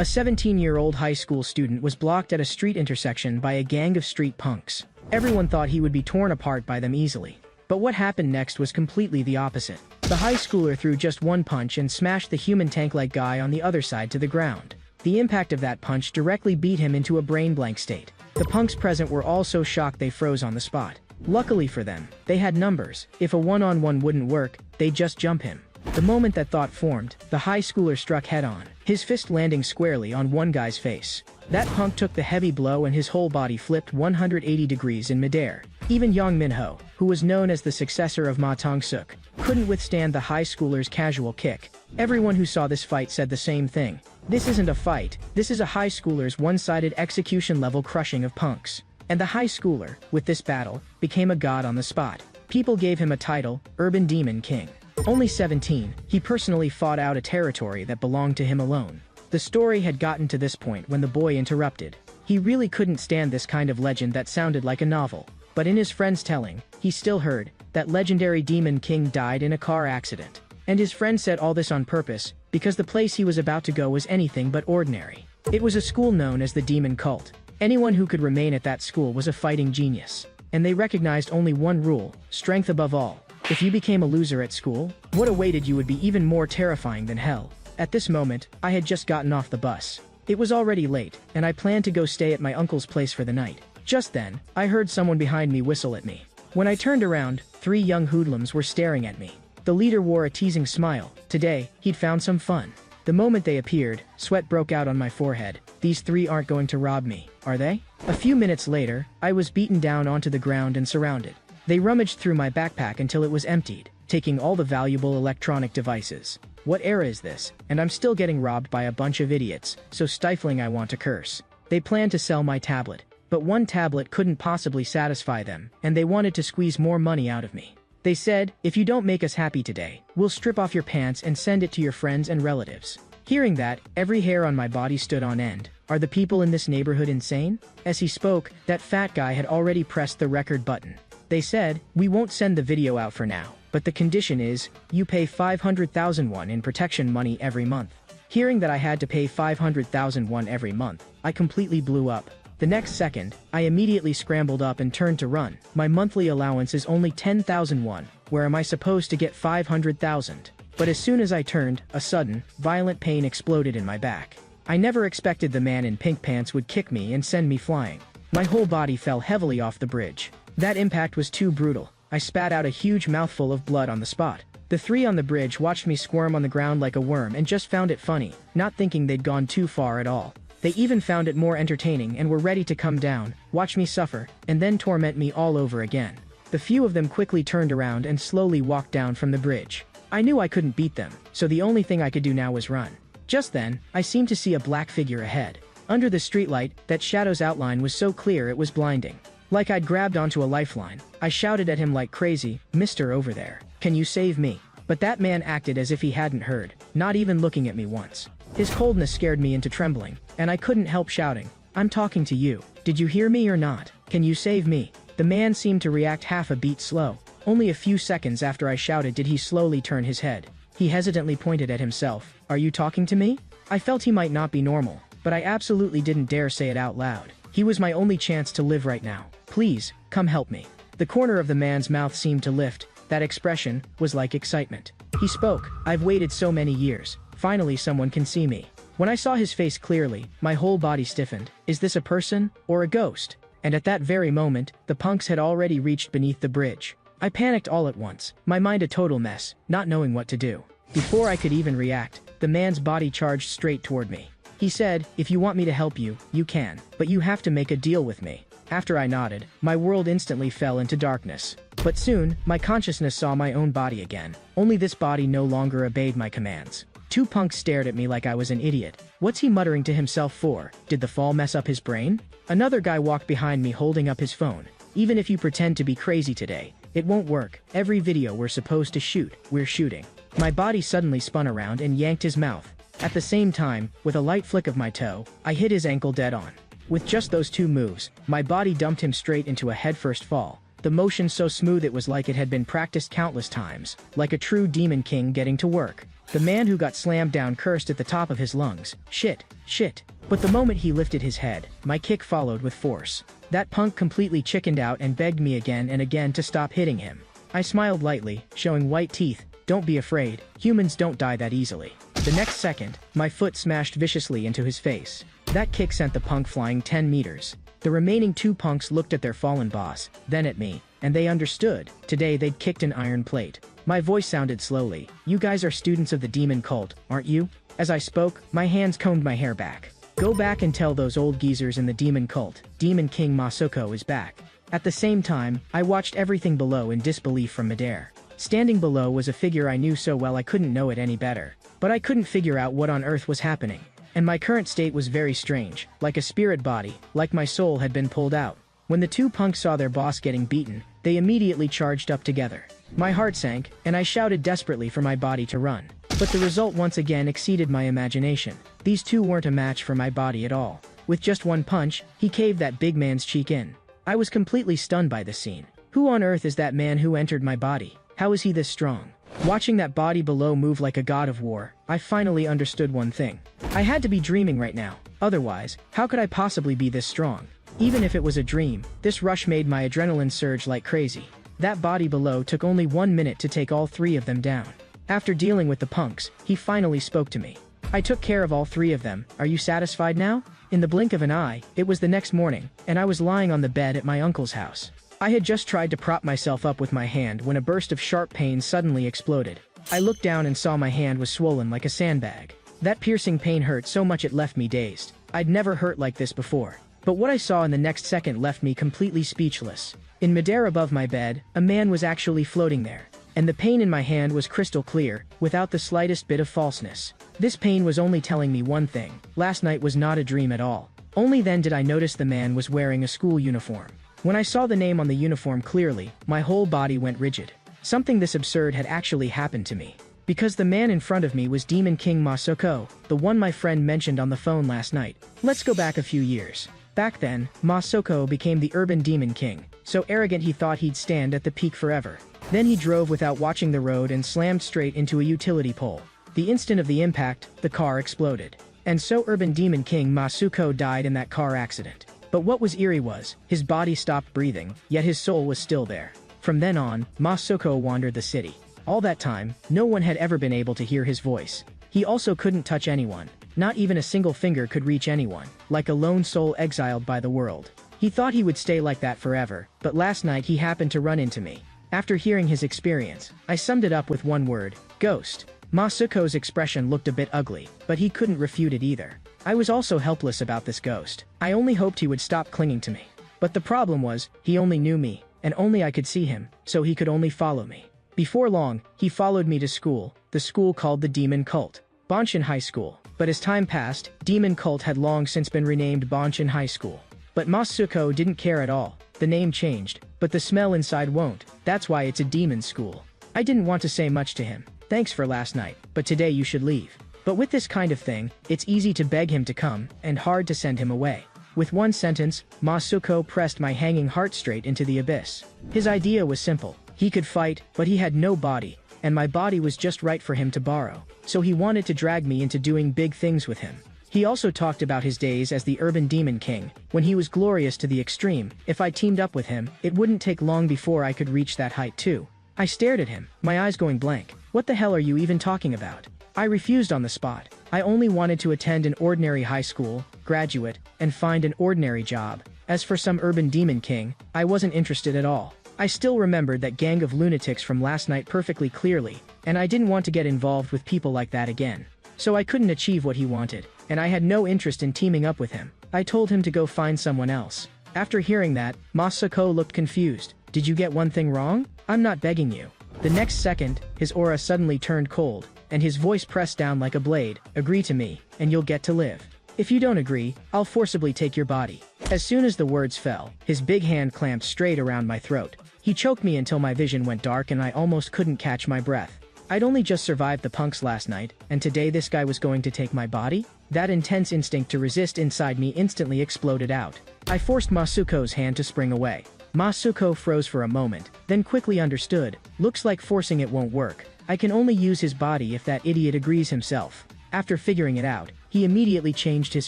A 17-year-old high school student was blocked at a street intersection by a gang of street punks. Everyone thought he would be torn apart by them easily. But what happened next was completely the opposite. The high schooler threw just one punch and smashed the human tank-like guy on the other side to the ground. The impact of that punch directly beat him into a brain-blank state. The punks present were all so shocked they froze on the spot. Luckily for them, they had numbers. If a one-on-one wouldn't work, they'd just jump him. The moment that thought formed, the high schooler struck head-on, his fist landing squarely on one guy's face. That punk took the heavy blow and his whole body flipped 180 degrees in midair. Even Yang Minho, who was known as the successor of Ma Tong-suk, couldn't withstand the high schooler's casual kick. Everyone who saw this fight said the same thing. This isn't a fight, this is a high schooler's one-sided execution-level crushing of punks. And the high schooler, with this battle, became a god on the spot. People gave him a title, Urban Demon King. Only 17, he personally fought out a territory that belonged to him alone. The story had gotten to this point when the boy interrupted. He really couldn't stand this kind of legend that sounded like a novel. But in his friend's telling, he still heard that legendary Demon King died in a car accident. And his friend said all this on purpose, because the place he was about to go was anything but ordinary. It was a school known as the Demon Cult. Anyone who could remain at that school was a fighting genius. And they recognized only one rule, strength above all. If you became a loser at school, what awaited you would be even more terrifying than hell. At this moment, I had just gotten off the bus. It was already late, and I planned to go stay at my uncle's place for the night. Just then, I heard someone behind me whistle at me. When I turned around, 3 young hoodlums were staring at me. The leader wore a teasing smile. Today, he'd found some fun. The moment they appeared, sweat broke out on my forehead. These 3 aren't going to rob me, are they? A few minutes later, I was beaten down onto the ground and surrounded. They rummaged through my backpack until it was emptied, taking all the valuable electronic devices. What era is this? And I'm still getting robbed by a bunch of idiots, so stifling I want to curse. They planned to sell my tablet, but one tablet couldn't possibly satisfy them, and they wanted to squeeze more money out of me. They said, if you don't make us happy today, we'll strip off your pants and send it to your friends and relatives. Hearing that, every hair on my body stood on end. Are the people in this neighborhood insane? As he spoke, that fat guy had already pressed the record button. They said, we won't send the video out for now, but the condition is, you pay 500,000 won in protection money every month. Hearing that I had to pay 500,000 won every month, I completely blew up. The next second, I immediately scrambled up and turned to run. My monthly allowance is only 10,000 won. Where am I supposed to get 500,000? But as soon as I turned, a sudden, violent pain exploded in my back. I never expected the man in pink pants would kick me and send me flying. My whole body fell heavily off the bridge. That impact was too brutal. I spat out a huge mouthful of blood on the spot. The 3 on the bridge watched me squirm on the ground like a worm and just found it funny, not thinking they'd gone too far at all. They even found it more entertaining and were ready to come down, watch me suffer, and then torment me all over again. The few of them quickly turned around and slowly walked down from the bridge. I knew I couldn't beat them, so the only thing I could do now was run. Just then, I seemed to see a black figure ahead. Under the streetlight, that shadow's outline was so clear it was blinding. Like I'd grabbed onto a lifeline, I shouted at him like crazy, "Mister over there, can you save me?" But that man acted as if he hadn't heard, not even looking at me once. His coldness scared me into trembling, and I couldn't help shouting, "I'm talking to you. Did you hear me or not? Can you save me?" The man seemed to react half a beat slow. Only a few seconds after I shouted did he slowly turn his head. He hesitantly pointed at himself. "Are you talking to me?" I felt he might not be normal, but I absolutely didn't dare say it out loud. He was my only chance to live right now. "Please, come help me." The corner of the man's mouth seemed to lift. That expression was like excitement. He spoke, "I've waited so many years. Finally someone can see me." When I saw his face clearly, my whole body stiffened. Is this a person, or a ghost? And at that very moment, the punks had already reached beneath the bridge. I panicked all at once, my mind a total mess, not knowing what to do. Before I could even react, the man's body charged straight toward me. He said, "If you want me to help you, you can, but you have to make a deal with me." After I nodded, my world instantly fell into darkness. But soon, my consciousness saw my own body again. Only this body no longer obeyed my commands. 2 punks stared at me like I was an idiot. What's he muttering to himself for? Did the fall mess up his brain? Another guy walked behind me holding up his phone. Even if you pretend to be crazy today, it won't work. Every video we're supposed to shoot, we're shooting. My body suddenly spun around and yanked his mouth. At the same time, with a light flick of my toe, I hit his ankle dead on. With just those 2 moves, my body dumped him straight into a headfirst fall. the motion so smooth it was like it had been practiced countless times, like a true demon king getting to work. The man who got slammed down cursed at the top of his lungs, "Shit, shit." But the moment he lifted his head, my kick followed with force. That punk completely chickened out and begged me again and again to stop hitting him. I smiled lightly, showing white teeth. "Don't be afraid, humans don't die that easily." The next second, my foot smashed viciously into his face. That kick sent the punk flying 10 meters. The remaining 2 punks looked at their fallen boss, then at me, and they understood. Today they'd kicked an iron plate. My voice sounded slowly. "You guys are students of the demon cult, aren't you?" As I spoke, my hands combed my hair back. "Go back and tell those old geezers in the demon cult, Demon King Masako is back." At the same time, I watched everything below in disbelief from midair. Standing below was a figure I knew so well I couldn't know it any better. But I couldn't figure out what on earth was happening. And my current state was very strange, like a spirit body, like my soul had been pulled out. When the 2 punks saw their boss getting beaten, they immediately charged up together. My heart sank, and I shouted desperately for my body to run. But the result once again exceeded my imagination. These 2 weren't a match for my body at all. With just one punch, he caved that big man's cheek in. I was completely stunned by this scene. Who on earth is that man who entered my body? How is he this strong? Watching that body below move like a god of war, I finally understood one thing. I had to be dreaming right now. Otherwise, how could I possibly be this strong? Even if it was a dream, this rush made my adrenaline surge like crazy. That body below took only 1 minute to take all 3 of them down. After dealing with the punks, he finally spoke to me. "I took care of all 3 of them. Are you satisfied now?" In the blink of an eye, it was the next morning, and I was lying on the bed at my uncle's house. I had just tried to prop myself up with my hand when a burst of sharp pain suddenly exploded. I looked down and saw my hand was swollen like a sandbag. That piercing pain hurt so much it left me dazed. I'd never hurt like this before. But what I saw in the next second left me completely speechless. In midair above my bed, a man was actually floating there. And the pain in my hand was crystal clear, without the slightest bit of falseness. This pain was only telling me one thing: last night was not a dream at all. Only then did I notice the man was wearing a school uniform. When I saw the name on the uniform clearly, my whole body went rigid. Something this absurd had actually happened to me. Because the man in front of me was Demon King Masako, the one my friend mentioned on the phone last night. Let's go back a few years. Back then, Masako became the urban demon king, so arrogant he thought he'd stand at the peak forever. Then he drove without watching the road and slammed straight into a utility pole. The instant of the impact, the car exploded. And so urban demon king Masako died in that car accident. But what was eerie was, his body stopped breathing, yet his soul was still there. From then on, Masako wandered the city. All that time, no one had ever been able to hear his voice. He also couldn't touch anyone. Not even a single finger could reach anyone, like a lone soul exiled by the world. He thought he would stay like that forever, but last night he happened to run into me. After hearing his experience, I summed it up with one word: ghost. Masako's expression looked a bit ugly, but he couldn't refute it either. I was also helpless about this ghost. I only hoped he would stop clinging to me. But the problem was, he only knew me, and only I could see him, so he could only follow me. Before long, he followed me to school, the school called the Demon Cult, Bonshin High School. But as time passed, Demon Cult had long since been renamed Bonshin High School. But Masako didn't care at all. The name changed, but the smell inside won't. That's why it's a demon school. I didn't want to say much to him. Thanks for last night, but today you should leave. But with this kind of thing, it's easy to beg him to come, and hard to send him away. With one sentence, Masako pressed my hanging heart straight into the abyss. His idea was simple. He could fight, but he had no body, and my body was just right for him to borrow. So he wanted to drag me into doing big things with him. He also talked about his days as the urban demon king, when he was glorious to the extreme. If I teamed up with him, it wouldn't take long before I could reach that height too. I stared at him, my eyes going blank. What the hell are you even talking about? I refused on the spot. I only wanted to attend an ordinary high school, graduate, and find an ordinary job. As for some urban demon king, I wasn't interested at all. I still remembered that gang of lunatics from last night perfectly clearly, and I didn't want to get involved with people like that again. So I couldn't achieve what he wanted, and I had no interest in teaming up with him. I told him to go find someone else. After hearing that, Masako looked confused. Did you get one thing wrong? I'm not begging you. The next second, his aura suddenly turned cold, and his voice pressed down like a blade. Agree to me, and you'll get to live. If you don't agree, I'll forcibly take your body. As soon as the words fell, his big hand clamped straight around my throat. He choked me until my vision went dark and I almost couldn't catch my breath. I'd only just survived the punks last night, and today this guy was going to take my body? That intense instinct to resist inside me instantly exploded out. I forced Masuko's hand to spring away. Masuko froze for a moment, then quickly understood. Looks like forcing it won't work. I can only use his body if that idiot agrees himself. After figuring it out, he immediately changed his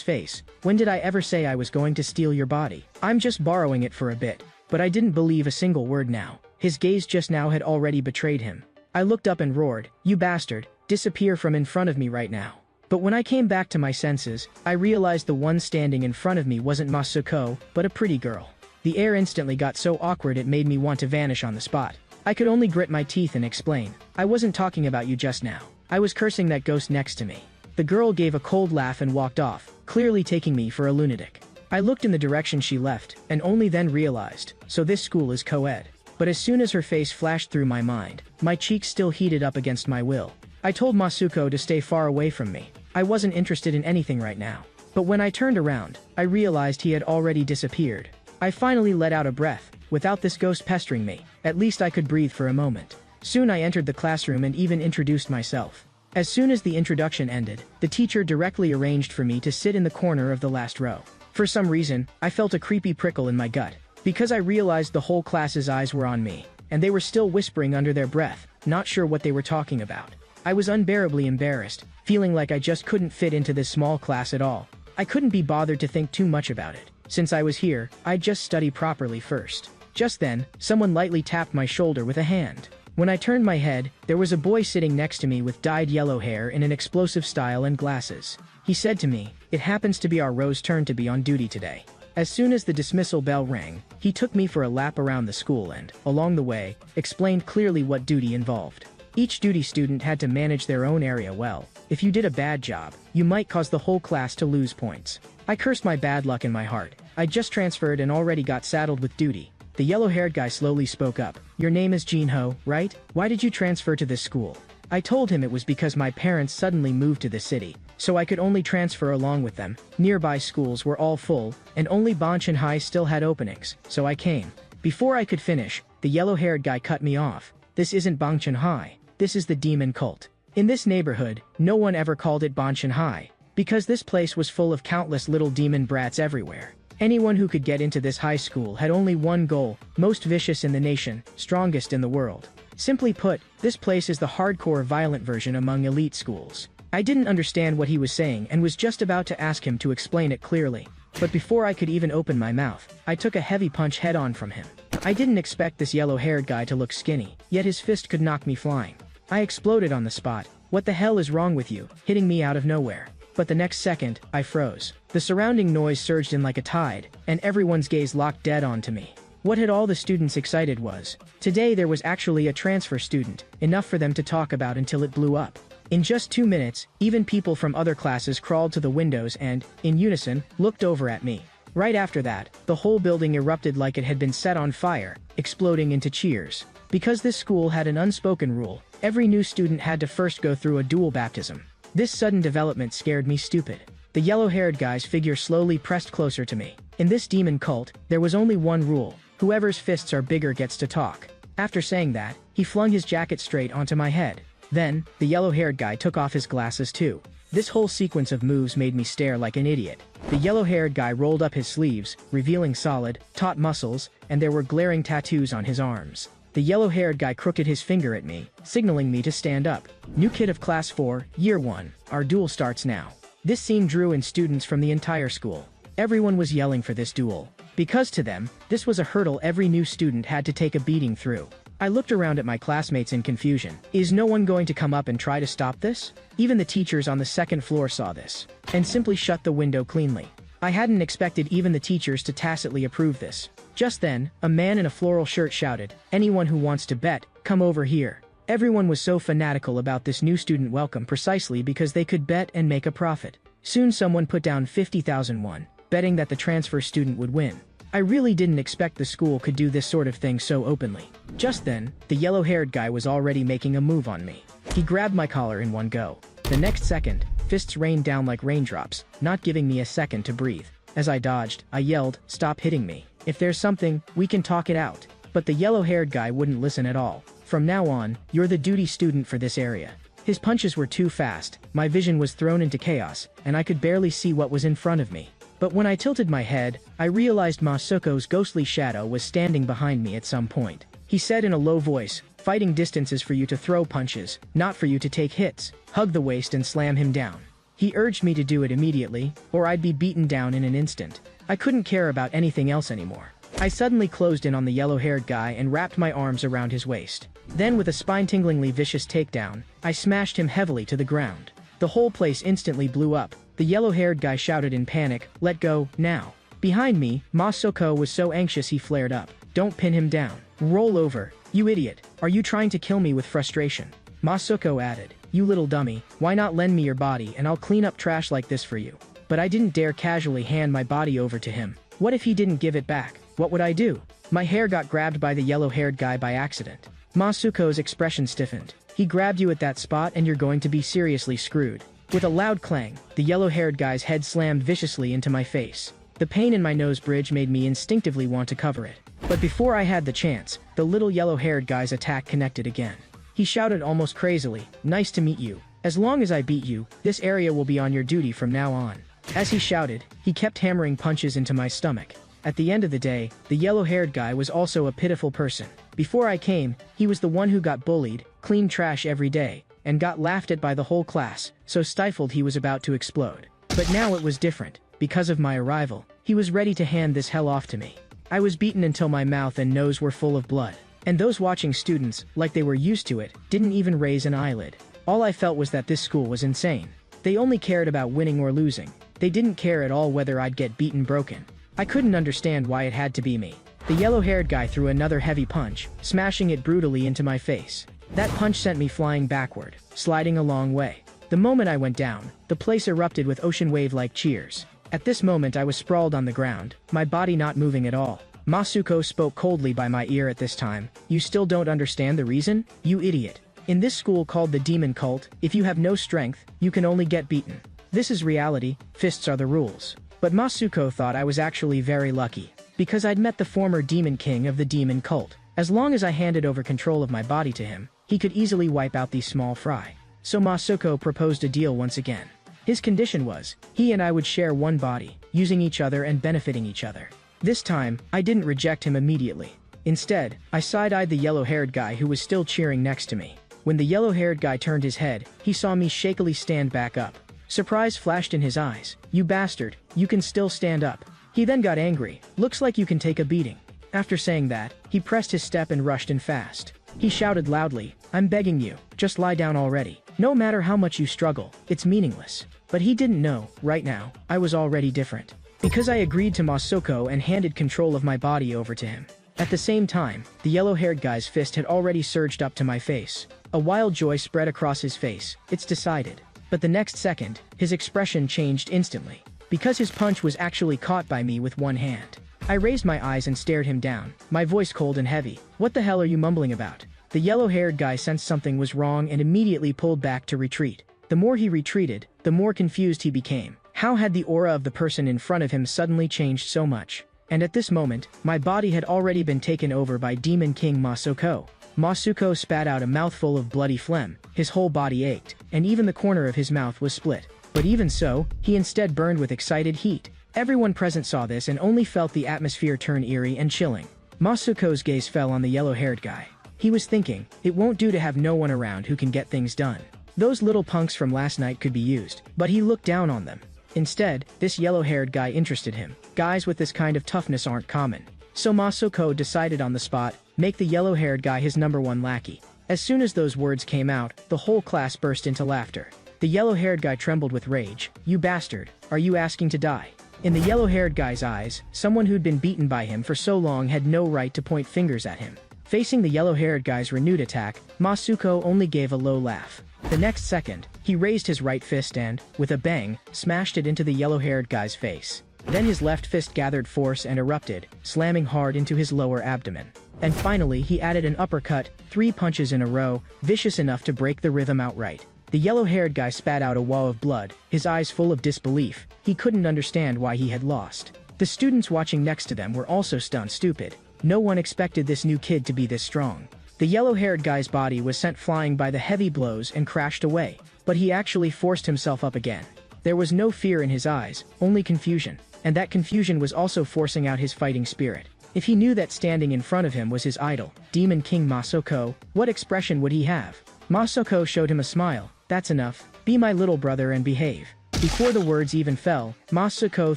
face. When did I ever say I was going to steal your body? I'm just borrowing it for a bit. But I didn't believe a single word now. His gaze just now had already betrayed him. I looked up and roared, "You bastard, disappear from in front of me right now." But when I came back to my senses, I realized the one standing in front of me wasn't Masuko, but a pretty girl. The air instantly got so awkward it made me want to vanish on the spot. I could only grit my teeth and explain, "I wasn't talking about you just now. I was cursing that ghost next to me." The girl gave a cold laugh and walked off, clearly taking me for a lunatic. I looked in the direction she left, and only then realized, so this school is co-ed. But as soon as her face flashed through my mind, my cheeks still heated up against my will. I told Masuko to stay far away from me. I wasn't interested in anything right now. But when I turned around, I realized he had already disappeared. I finally let out a breath. Without this ghost pestering me, at least I could breathe for a moment. Soon I entered the classroom and even introduced myself. As soon as the introduction ended, the teacher directly arranged for me to sit in the corner of the last row. For some reason, I felt a creepy prickle in my gut, because I realized the whole class's eyes were on me, and they were still whispering under their breath, not sure what they were talking about. I was unbearably embarrassed, feeling like I just couldn't fit into this small class at all. I couldn't be bothered to think too much about it. Since I was here, I'd just study properly first. Just then, someone lightly tapped my shoulder with a hand. When I turned my head, there was a boy sitting next to me with dyed yellow hair in an explosive style and glasses. He said to me, "It happens to be our row's turn to be on duty today." As soon as the dismissal bell rang, he took me for a lap around the school and, along the way, explained clearly what duty involved. Each duty student had to manage their own area well. If you did a bad job, you might cause the whole class to lose points. I cursed my bad luck in my heart. I just transferred and already got saddled with duty. The yellow-haired guy slowly spoke up. "Your name is Jinho, right? Why did you transfer to this school?" I told him it was because my parents suddenly moved to the city, so I could only transfer along with them. Nearby schools were all full, and only Banshan High still had openings, so I came. Before I could finish, the yellow-haired guy cut me off. "This isn't Banshan High. This is the demon cult. In this neighborhood, no one ever called it Banshan High, because this place was full of countless little demon brats everywhere. Anyone who could get into this high school had only one goal, most vicious in the nation, strongest in the world. Simply put, this place is the hardcore violent version among elite schools." I didn't understand what he was saying and was just about to ask him to explain it clearly. But before I could even open my mouth, I took a heavy punch head-on from him. I didn't expect this yellow-haired guy to look skinny, yet his fist could knock me flying. I exploded on the spot. "What the hell is wrong with you?" hitting me out of nowhere. But the next second, I froze. The surrounding noise surged in like a tide, and everyone's gaze locked dead onto me. What had all the students excited was, today there was actually a transfer student, enough for them to talk about until it blew up. In just 2 minutes, even people from other classes crawled to the windows and, in unison, looked over at me. Right after that, the whole building erupted like it had been set on fire, exploding into cheers. Because this school had an unspoken rule, every new student had to first go through a dual baptism. This sudden development scared me stupid. The yellow-haired guy's figure slowly pressed closer to me. In this demon cult, there was only one rule: whoever's fists are bigger gets to talk. After saying that, he flung his jacket straight onto my head. Then, the yellow-haired guy took off his glasses too. This whole sequence of moves made me stare like an idiot. The yellow-haired guy rolled up his sleeves, revealing solid, taut muscles, and there were glaring tattoos on his arms. The yellow-haired guy crooked his finger at me, signaling me to stand up. "New kid of Class 4, Year 1, our duel starts now." This scene drew in students from the entire school. Everyone was yelling for this duel, because to them, this was a hurdle every new student had to take a beating through. I looked around at my classmates in confusion. Is no one going to come up and try to stop this? Even the teachers on the second floor saw this, and simply shut the window cleanly. I hadn't expected even the teachers to tacitly approve this. Just then, a man in a floral shirt shouted, "Anyone who wants to bet, come over here." Everyone was so fanatical about this new student welcome precisely because they could bet and make a profit. Soon someone put down 50,000 won, betting that the transfer student would win. I really didn't expect the school could do this sort of thing so openly. Just then, the yellow-haired guy was already making a move on me. He grabbed my collar in one go. The next second, fists rained down like raindrops, not giving me a second to breathe. As I dodged, I yelled, "Stop hitting me. If there's something, we can talk it out." But the yellow-haired guy wouldn't listen at all. "From now on, you're the duty student for this area." His punches were too fast, my vision was thrown into chaos, and I could barely see what was in front of me. But when I tilted my head, I realized Masuko's ghostly shadow was standing behind me at some point. He said in a low voice, "Fighting distance is for you to throw punches, not for you to take hits. Hug the waist and slam him down." He urged me to do it immediately, or I'd be beaten down in an instant. I couldn't care about anything else anymore. I suddenly closed in on the yellow-haired guy and wrapped my arms around his waist. Then with a spine-tinglingly vicious takedown, I smashed him heavily to the ground. The whole place instantly blew up. The yellow-haired guy shouted in panic, "Let go, now." Behind me, Masuko was so anxious he flared up. "Don't pin him down. Roll over. You idiot. Are you trying to kill me with frustration?" Masuko added, "You little dummy, why not lend me your body and I'll clean up trash like this for you?" But I didn't dare casually hand my body over to him. What if he didn't give it back? What would I do? My hair got grabbed by the yellow-haired guy by accident. Masuko's expression stiffened. "He grabbed you at that spot and you're going to be seriously screwed." With a loud clang, the yellow-haired guy's head slammed viciously into my face. The pain in my nose bridge made me instinctively want to cover it. But before I had the chance, the little yellow-haired guy's attack connected again. He shouted almost crazily, "Nice to meet you. As long as I beat you, this area will be on your duty from now on." As he shouted, he kept hammering punches into my stomach. At the end of the day, the yellow-haired guy was also a pitiful person. Before I came, he was the one who got bullied, cleaned trash every day, and got laughed at by the whole class, so stifled he was about to explode. But now it was different. Because of my arrival, he was ready to hand this hell off to me. I was beaten until my mouth and nose were full of blood. And those watching students, like they were used to it, didn't even raise an eyelid. All I felt was that this school was insane. They only cared about winning or losing. They didn't care at all whether I'd get beaten broken. I couldn't understand why it had to be me. The yellow-haired guy threw another heavy punch, smashing it brutally into my face. That punch sent me flying backward, sliding a long way. The moment I went down, the place erupted with ocean wave-like cheers. At this moment I was sprawled on the ground, my body not moving at all. Masuko spoke coldly by my ear at this time. "You still don't understand the reason? You idiot. In this school called the Demon Cult, if you have no strength, you can only get beaten. This is reality, fists are the rules." But Masuko thought I was actually very lucky, because I'd met the former Demon King of the Demon Cult. As long as I handed over control of my body to him, he could easily wipe out these small fry. So Masuko proposed a deal once again. His condition was, he and I would share one body, using each other and benefiting each other. This time, I didn't reject him immediately. Instead, I side-eyed the yellow-haired guy who was still cheering next to me. When the yellow-haired guy turned his head, he saw me shakily stand back up. Surprise flashed in his eyes. "You bastard, you can still stand up." He then got angry. "Looks like you can take a beating." After saying that, he pressed his step and rushed in fast. He shouted loudly, "I'm begging you, just lie down already. No matter how much you struggle, it's meaningless." But he didn't know, right now, I was already different. Because I agreed to Masuko and handed control of my body over to him. At the same time, the yellow-haired guy's fist had already surged up to my face. A wild joy spread across his face. "It's decided." But the next second, his expression changed instantly. Because his punch was actually caught by me with one hand. I raised my eyes and stared him down, my voice cold and heavy. "What the hell are you mumbling about?" The yellow-haired guy sensed something was wrong and immediately pulled back to retreat. The more he retreated, the more confused he became. How had the aura of the person in front of him suddenly changed so much? And at this moment, my body had already been taken over by Demon King Masuko. Masuko spat out a mouthful of bloody phlegm, his whole body ached, and even the corner of his mouth was split. But even so, he instead burned with excited heat. Everyone present saw this and only felt the atmosphere turn eerie and chilling. Masuko's gaze fell on the yellow-haired guy. He was thinking, it won't do to have no one around who can get things done. Those little punks from last night could be used, but he looked down on them. Instead, this yellow-haired guy interested him. Guys with this kind of toughness aren't common. So Masuko decided on the spot, make the yellow-haired guy his #1 lackey. As soon as those words came out, the whole class burst into laughter. The yellow-haired guy trembled with rage. "You bastard, are you asking to die?" In the yellow-haired guy's eyes, someone who'd been beaten by him for so long had no right to point fingers at him. Facing the yellow-haired guy's renewed attack, Masuko only gave a low laugh. The next second, he raised his right fist and, with a bang, smashed it into the yellow-haired guy's face. Then his left fist gathered force and erupted, slamming hard into his lower abdomen. And finally he added an uppercut, 3 punches in a row, vicious enough to break the rhythm outright. The yellow-haired guy spat out a wall of blood, his eyes full of disbelief. He couldn't understand why he had lost. The students watching next to them were also stunned stupid. No one expected this new kid to be this strong. The yellow-haired guy's body was sent flying by the heavy blows and crashed away, but he actually forced himself up again. There was no fear in his eyes, only confusion. And that confusion was also forcing out his fighting spirit. If he knew that standing in front of him was his idol, Demon King Masako, what expression would he have? Masako showed him a smile. That's enough. Be my little brother and behave. Before the words even fell, Masako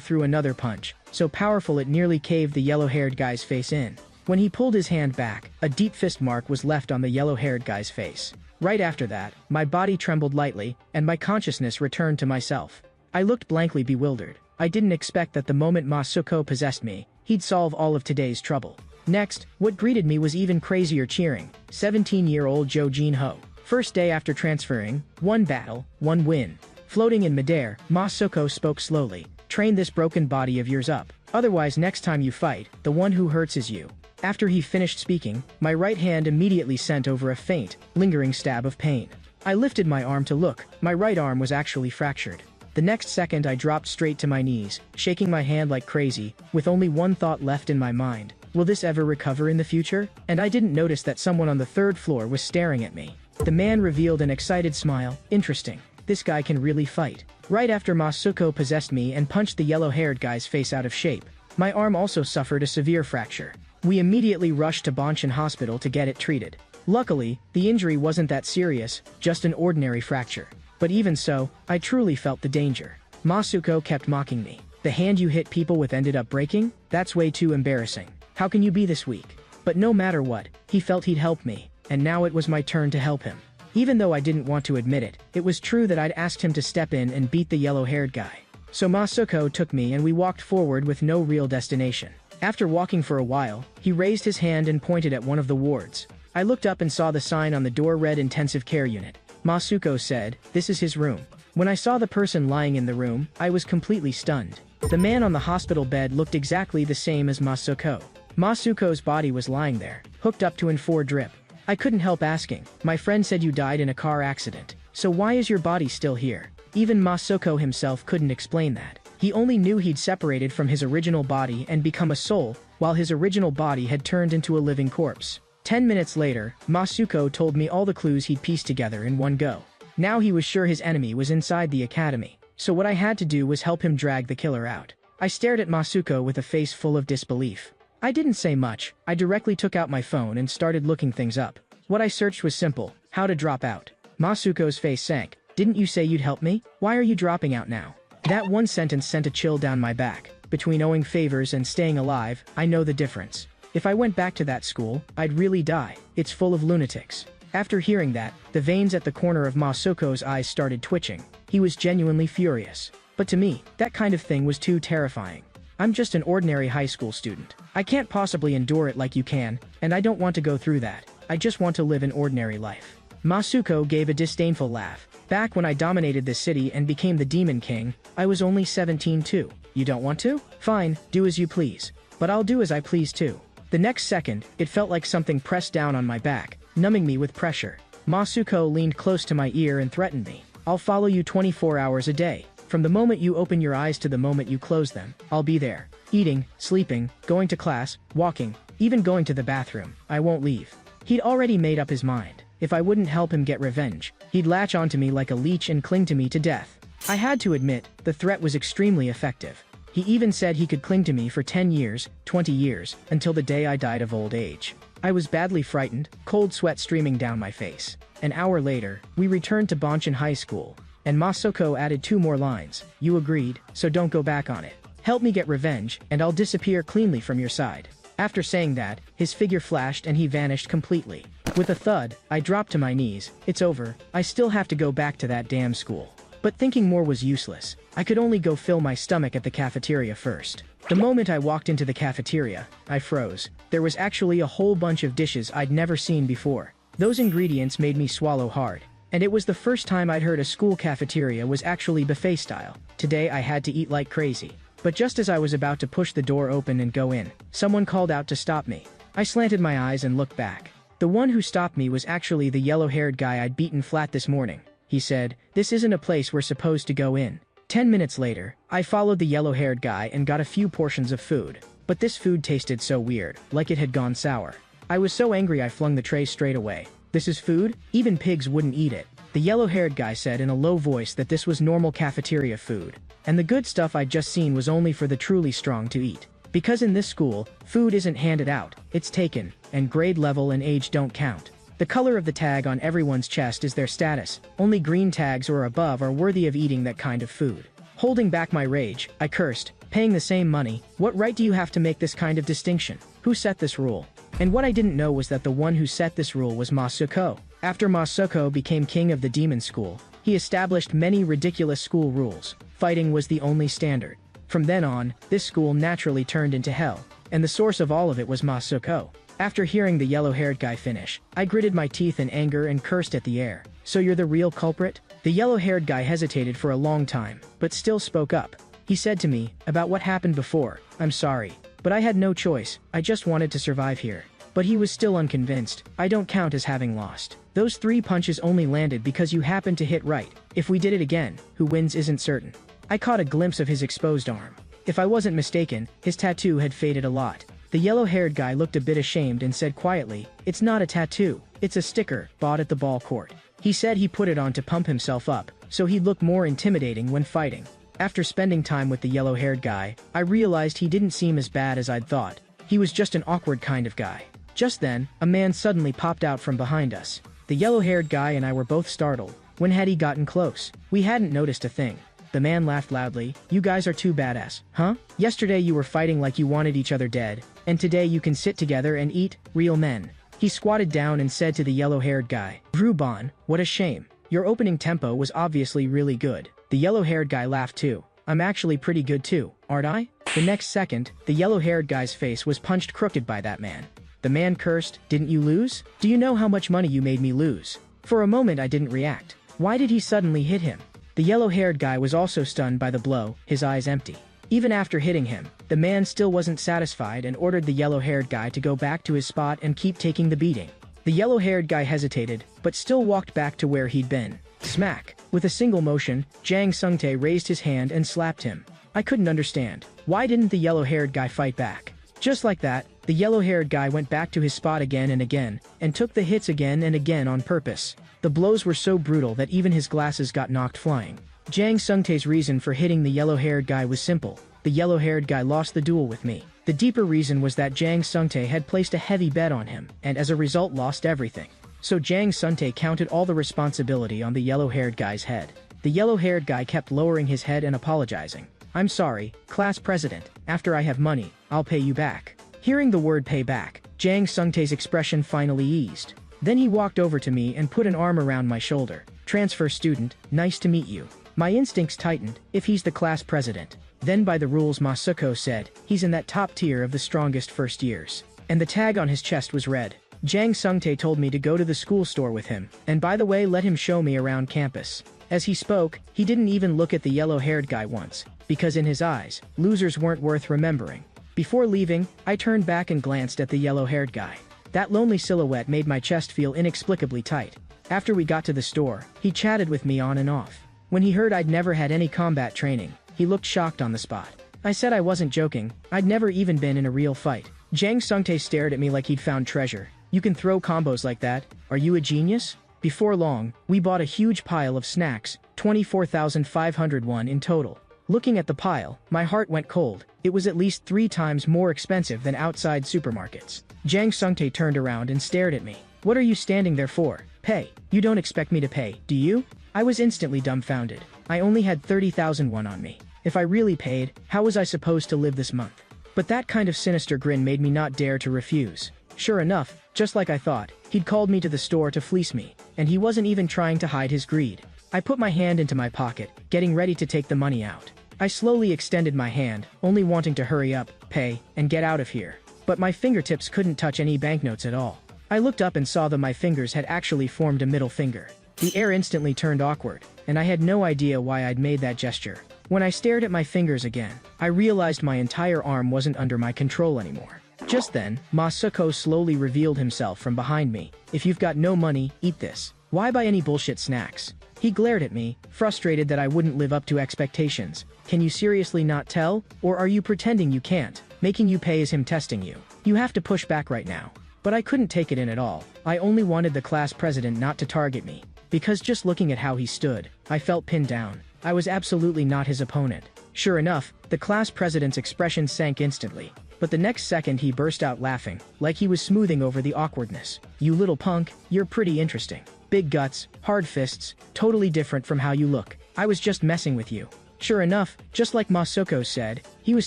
threw another punch, so powerful it nearly caved the yellow-haired guy's face in. When he pulled his hand back, a deep fist mark was left on the yellow-haired guy's face. Right after that, my body trembled lightly, and my consciousness returned to myself. I looked blankly bewildered. I didn't expect that the moment Masako possessed me, he'd solve all of today's trouble. Next, what greeted me was even crazier cheering. 17-year-old Jo Jin-ho. First day after transferring, 1 battle, 1 win. Floating in midair, Masako spoke slowly. Train this broken body of yours up. Otherwise next time you fight, the one who hurts is you. After he finished speaking, my right hand immediately sent over a faint, lingering stab of pain. I lifted my arm to look. My right arm was actually fractured. The next second I dropped straight to my knees, shaking my hand like crazy, with only one thought left in my mind. Will this ever recover in the future? And I didn't notice that someone on the 3rd floor was staring at me. The man revealed an excited smile. Interesting. This guy can really fight. Right after Masako possessed me and punched the yellow-haired guy's face out of shape, my arm also suffered a severe fracture. We immediately rushed to Bonshin Hospital to get it treated. Luckily, the injury wasn't that serious, just an ordinary fracture. But even so, I truly felt the danger. Masako kept mocking me. The hand you hit people with ended up breaking? That's way too embarrassing. How can you be this weak? But no matter what, he felt he'd help me, and now it was my turn to help him. Even though I didn't want to admit it, it was true that I'd asked him to step in and beat the yellow-haired guy. So Masako took me and we walked forward with no real destination. After walking for a while, he raised his hand and pointed at one of the wards. I looked up and saw the sign on the door read Intensive Care Unit. Masako said, "This is his room." When I saw the person lying in the room, I was completely stunned. The man on the hospital bed looked exactly the same as Masako. Masuko's body was lying there, hooked up to enro drip. I couldn't help asking, "My friend said you died in a car accident, so why is your body still here?" Even Masako himself couldn't explain that. He only knew he'd separated from his original body and become a soul, while his original body had turned into a living corpse. 10 minutes later, Masako told me all the clues he'd pieced together in one go. Now he was sure his enemy was inside the academy, so what I had to do was help him drag the killer out. I stared at Masako with a face full of disbelief. I didn't say much. I directly took out my phone and started looking things up. What I searched was simple: how to drop out. Masuko's face sank. "Didn't you say you'd help me? Why are you dropping out now?" That one sentence sent a chill down my back. Between owing favors and staying alive, I know the difference. If I went back to that school, I'd really die. It's full of lunatics. After hearing that, the veins at the corner of Masako's eyes started twitching. He was genuinely furious. But to me, that kind of thing was too terrifying. I'm just an ordinary high school student. I can't possibly endure it like you can, and I don't want to go through that. I just want to live an ordinary life. Masako gave a disdainful laugh. Back when I dominated this city and became the Demon King, I was only 17 too. You don't want to? Fine, do as you please. But I'll do as I please too. The next second, it felt like something pressed down on my back, numbing me with pressure. Masako leaned close to my ear and threatened me. "I'll follow you 24 hours a day. From the moment you open your eyes to the moment you close them, I'll be there. Eating, sleeping, going to class, walking, even going to the bathroom. I won't leave." He'd already made up his mind. If I wouldn't help him get revenge, he'd latch onto me like a leech and cling to me to death. I had to admit, the threat was extremely effective. He even said he could cling to me for 10 years, 20 years, until the day I died of old age. I was badly frightened, cold sweat streaming down my face. An hour later, we returned to Bonshin High School, and Masako added 2 more lines. "You agreed, so don't go back on it. Help me get revenge, and I'll disappear cleanly from your side." After saying that, his figure flashed and he vanished completely. With a thud, I dropped to my knees. It's over. I still have to go back to that damn school. But thinking more was useless. I could only go fill my stomach at the cafeteria first. The moment I walked into the cafeteria, I froze. There was actually a whole bunch of dishes I'd never seen before. Those ingredients made me swallow hard. And it was the first time I'd heard a school cafeteria was actually buffet style. Today I had to eat like crazy. But just as I was about to push the door open and go in, someone called out to stop me. I slanted my eyes and looked back. The one who stopped me was actually the yellow-haired guy I'd beaten flat this morning. He said, "This isn't a place we're supposed to go in." 10 minutes later, I followed the yellow-haired guy and got a few portions of food. But this food tasted so weird, like it had gone sour. I was so angry I flung the tray straight away. "This is food? Even pigs wouldn't eat it." The yellow-haired guy said in a low voice that this was normal cafeteria food, and the good stuff I'd just seen was only for the truly strong to eat. Because in this school, food isn't handed out, it's taken, and grade level and age don't count. The color of the tag on everyone's chest is their status. Only green tags or above are worthy of eating that kind of food. Holding back my rage, I cursed, paying the same money. What right do you have to make this kind of distinction? Who set this rule? And what I didn't know was that the one who set this rule was Masuko. After Masuko became king of the demon school, he established many ridiculous school rules. Fighting was the only standard. From then on, this school naturally turned into hell, and the source of all of it was Masuko. After hearing the yellow-haired guy finish, I gritted my teeth in anger and cursed at the air. So you're the real culprit? The yellow-haired guy hesitated for a long time, but still spoke up. He said to me, about what happened before, I'm sorry, but I had no choice, I just wanted to survive here. But he was still unconvinced. I don't count as having lost. Those 3 punches only landed because you happened to hit right. If we did it again, who wins isn't certain. I caught a glimpse of his exposed arm. If I wasn't mistaken, his tattoo had faded a lot. The yellow-haired guy looked a bit ashamed and said quietly, it's not a tattoo, it's a sticker, bought at the ball court. He said he put it on to pump himself up, so he'd look more intimidating when fighting. After spending time with the yellow-haired guy, I realized he didn't seem as bad as I'd thought. He was just an awkward kind of guy. Just then, a man suddenly popped out from behind us. The yellow-haired guy and I were both startled. When had he gotten close? We hadn't noticed a thing. The man laughed loudly. You guys are too badass, huh? Yesterday you were fighting like you wanted each other dead, and today you can sit together and eat, real men. He squatted down and said to the yellow-haired guy, Ruban, what a shame. Your opening tempo was obviously really good. The yellow-haired guy laughed too. I'm actually pretty good too, aren't I? The next second, the yellow-haired guy's face was punched crooked by that man. The man cursed, didn't you lose? Do you know how much money you made me lose? For a moment I didn't react. Why did he suddenly hit him? The yellow-haired guy was also stunned by the blow, his eyes empty. Even after hitting him, the man still wasn't satisfied and ordered the yellow-haired guy to go back to his spot and keep taking the beating. The yellow-haired guy hesitated, but still walked back to where he'd been. Smack! With a single motion, Jang Sungtae raised his hand and slapped him. I couldn't understand. Why didn't the yellow-haired guy fight back? Just like that, the yellow-haired guy went back to his spot again, and took the hits again and again on purpose. The blows were so brutal that even his glasses got knocked flying. Jang Sungtae's reason for hitting the yellow-haired guy was simple. The yellow-haired guy lost the duel with me. The deeper reason was that Jang Sungtae had placed a heavy bet on him, and as a result lost everything. So Jang Sungtae counted all the responsibility on the yellow-haired guy's head. The yellow-haired guy kept lowering his head and apologizing. I'm sorry, class president, after I have money, I'll pay you back. Hearing the word pay back, Jang Sungtae's expression finally eased. Then he walked over to me and put an arm around my shoulder. Transfer student, nice to meet you. My instincts tightened, if he's the class president. Then by the rules Masuko said, he's in that top tier of the strongest first years. And the tag on his chest was red. Jang Sungtae told me to go to the school store with him, and by the way let him show me around campus. As he spoke, he didn't even look at the yellow-haired guy once, because in his eyes, losers weren't worth remembering. Before leaving, I turned back and glanced at the yellow-haired guy. That lonely silhouette made my chest feel inexplicably tight. After we got to the store, he chatted with me on and off. When he heard I'd never had any combat training, he looked shocked on the spot. I said I wasn't joking, I'd never even been in a real fight. Jang Sungtae stared at me like he'd found treasure. You can throw combos like that? Are you a genius? Before long, we bought a huge pile of snacks, 24,501 in total. Looking at the pile, my heart went cold. It was at least 3 times more expensive than outside supermarkets. Jang Sungtae turned around and stared at me. What are you standing there for? Pay. You don't expect me to pay, do you? I was instantly dumbfounded. I only had 30,000 won on me. If I really paid, how was I supposed to live this month? But that kind of sinister grin made me not dare to refuse. Sure enough, just like I thought, he'd called me to the store to fleece me, and he wasn't even trying to hide his greed. I put my hand into my pocket, getting ready to take the money out. I slowly extended my hand, only wanting to hurry up, pay, and get out of here. But my fingertips couldn't touch any banknotes at all. I looked up and saw that my fingers had actually formed a middle finger. The air instantly turned awkward, and I had no idea why I'd made that gesture. When I stared at my fingers again, I realized my entire arm wasn't under my control anymore. Just then, Masuko slowly revealed himself from behind me. If you've got no money, eat this. Why buy any bullshit snacks? He glared at me, frustrated that I wouldn't live up to expectations. Can you seriously not tell? Or are you pretending you can't? Making you pay is him testing you. You have to push back right now. But I couldn't take it in at all. I only wanted the class president not to target me. because just looking at how he stood, I felt pinned down. I was absolutely not his opponent. Sure enough, the class president's expression sank instantly. But the next second he burst out laughing, like he was smoothing over the awkwardness. "You little punk, you're pretty interesting. Big guts, hard fists, totally different from how you look. I was just messing with you." Sure enough, just like Masako said, he was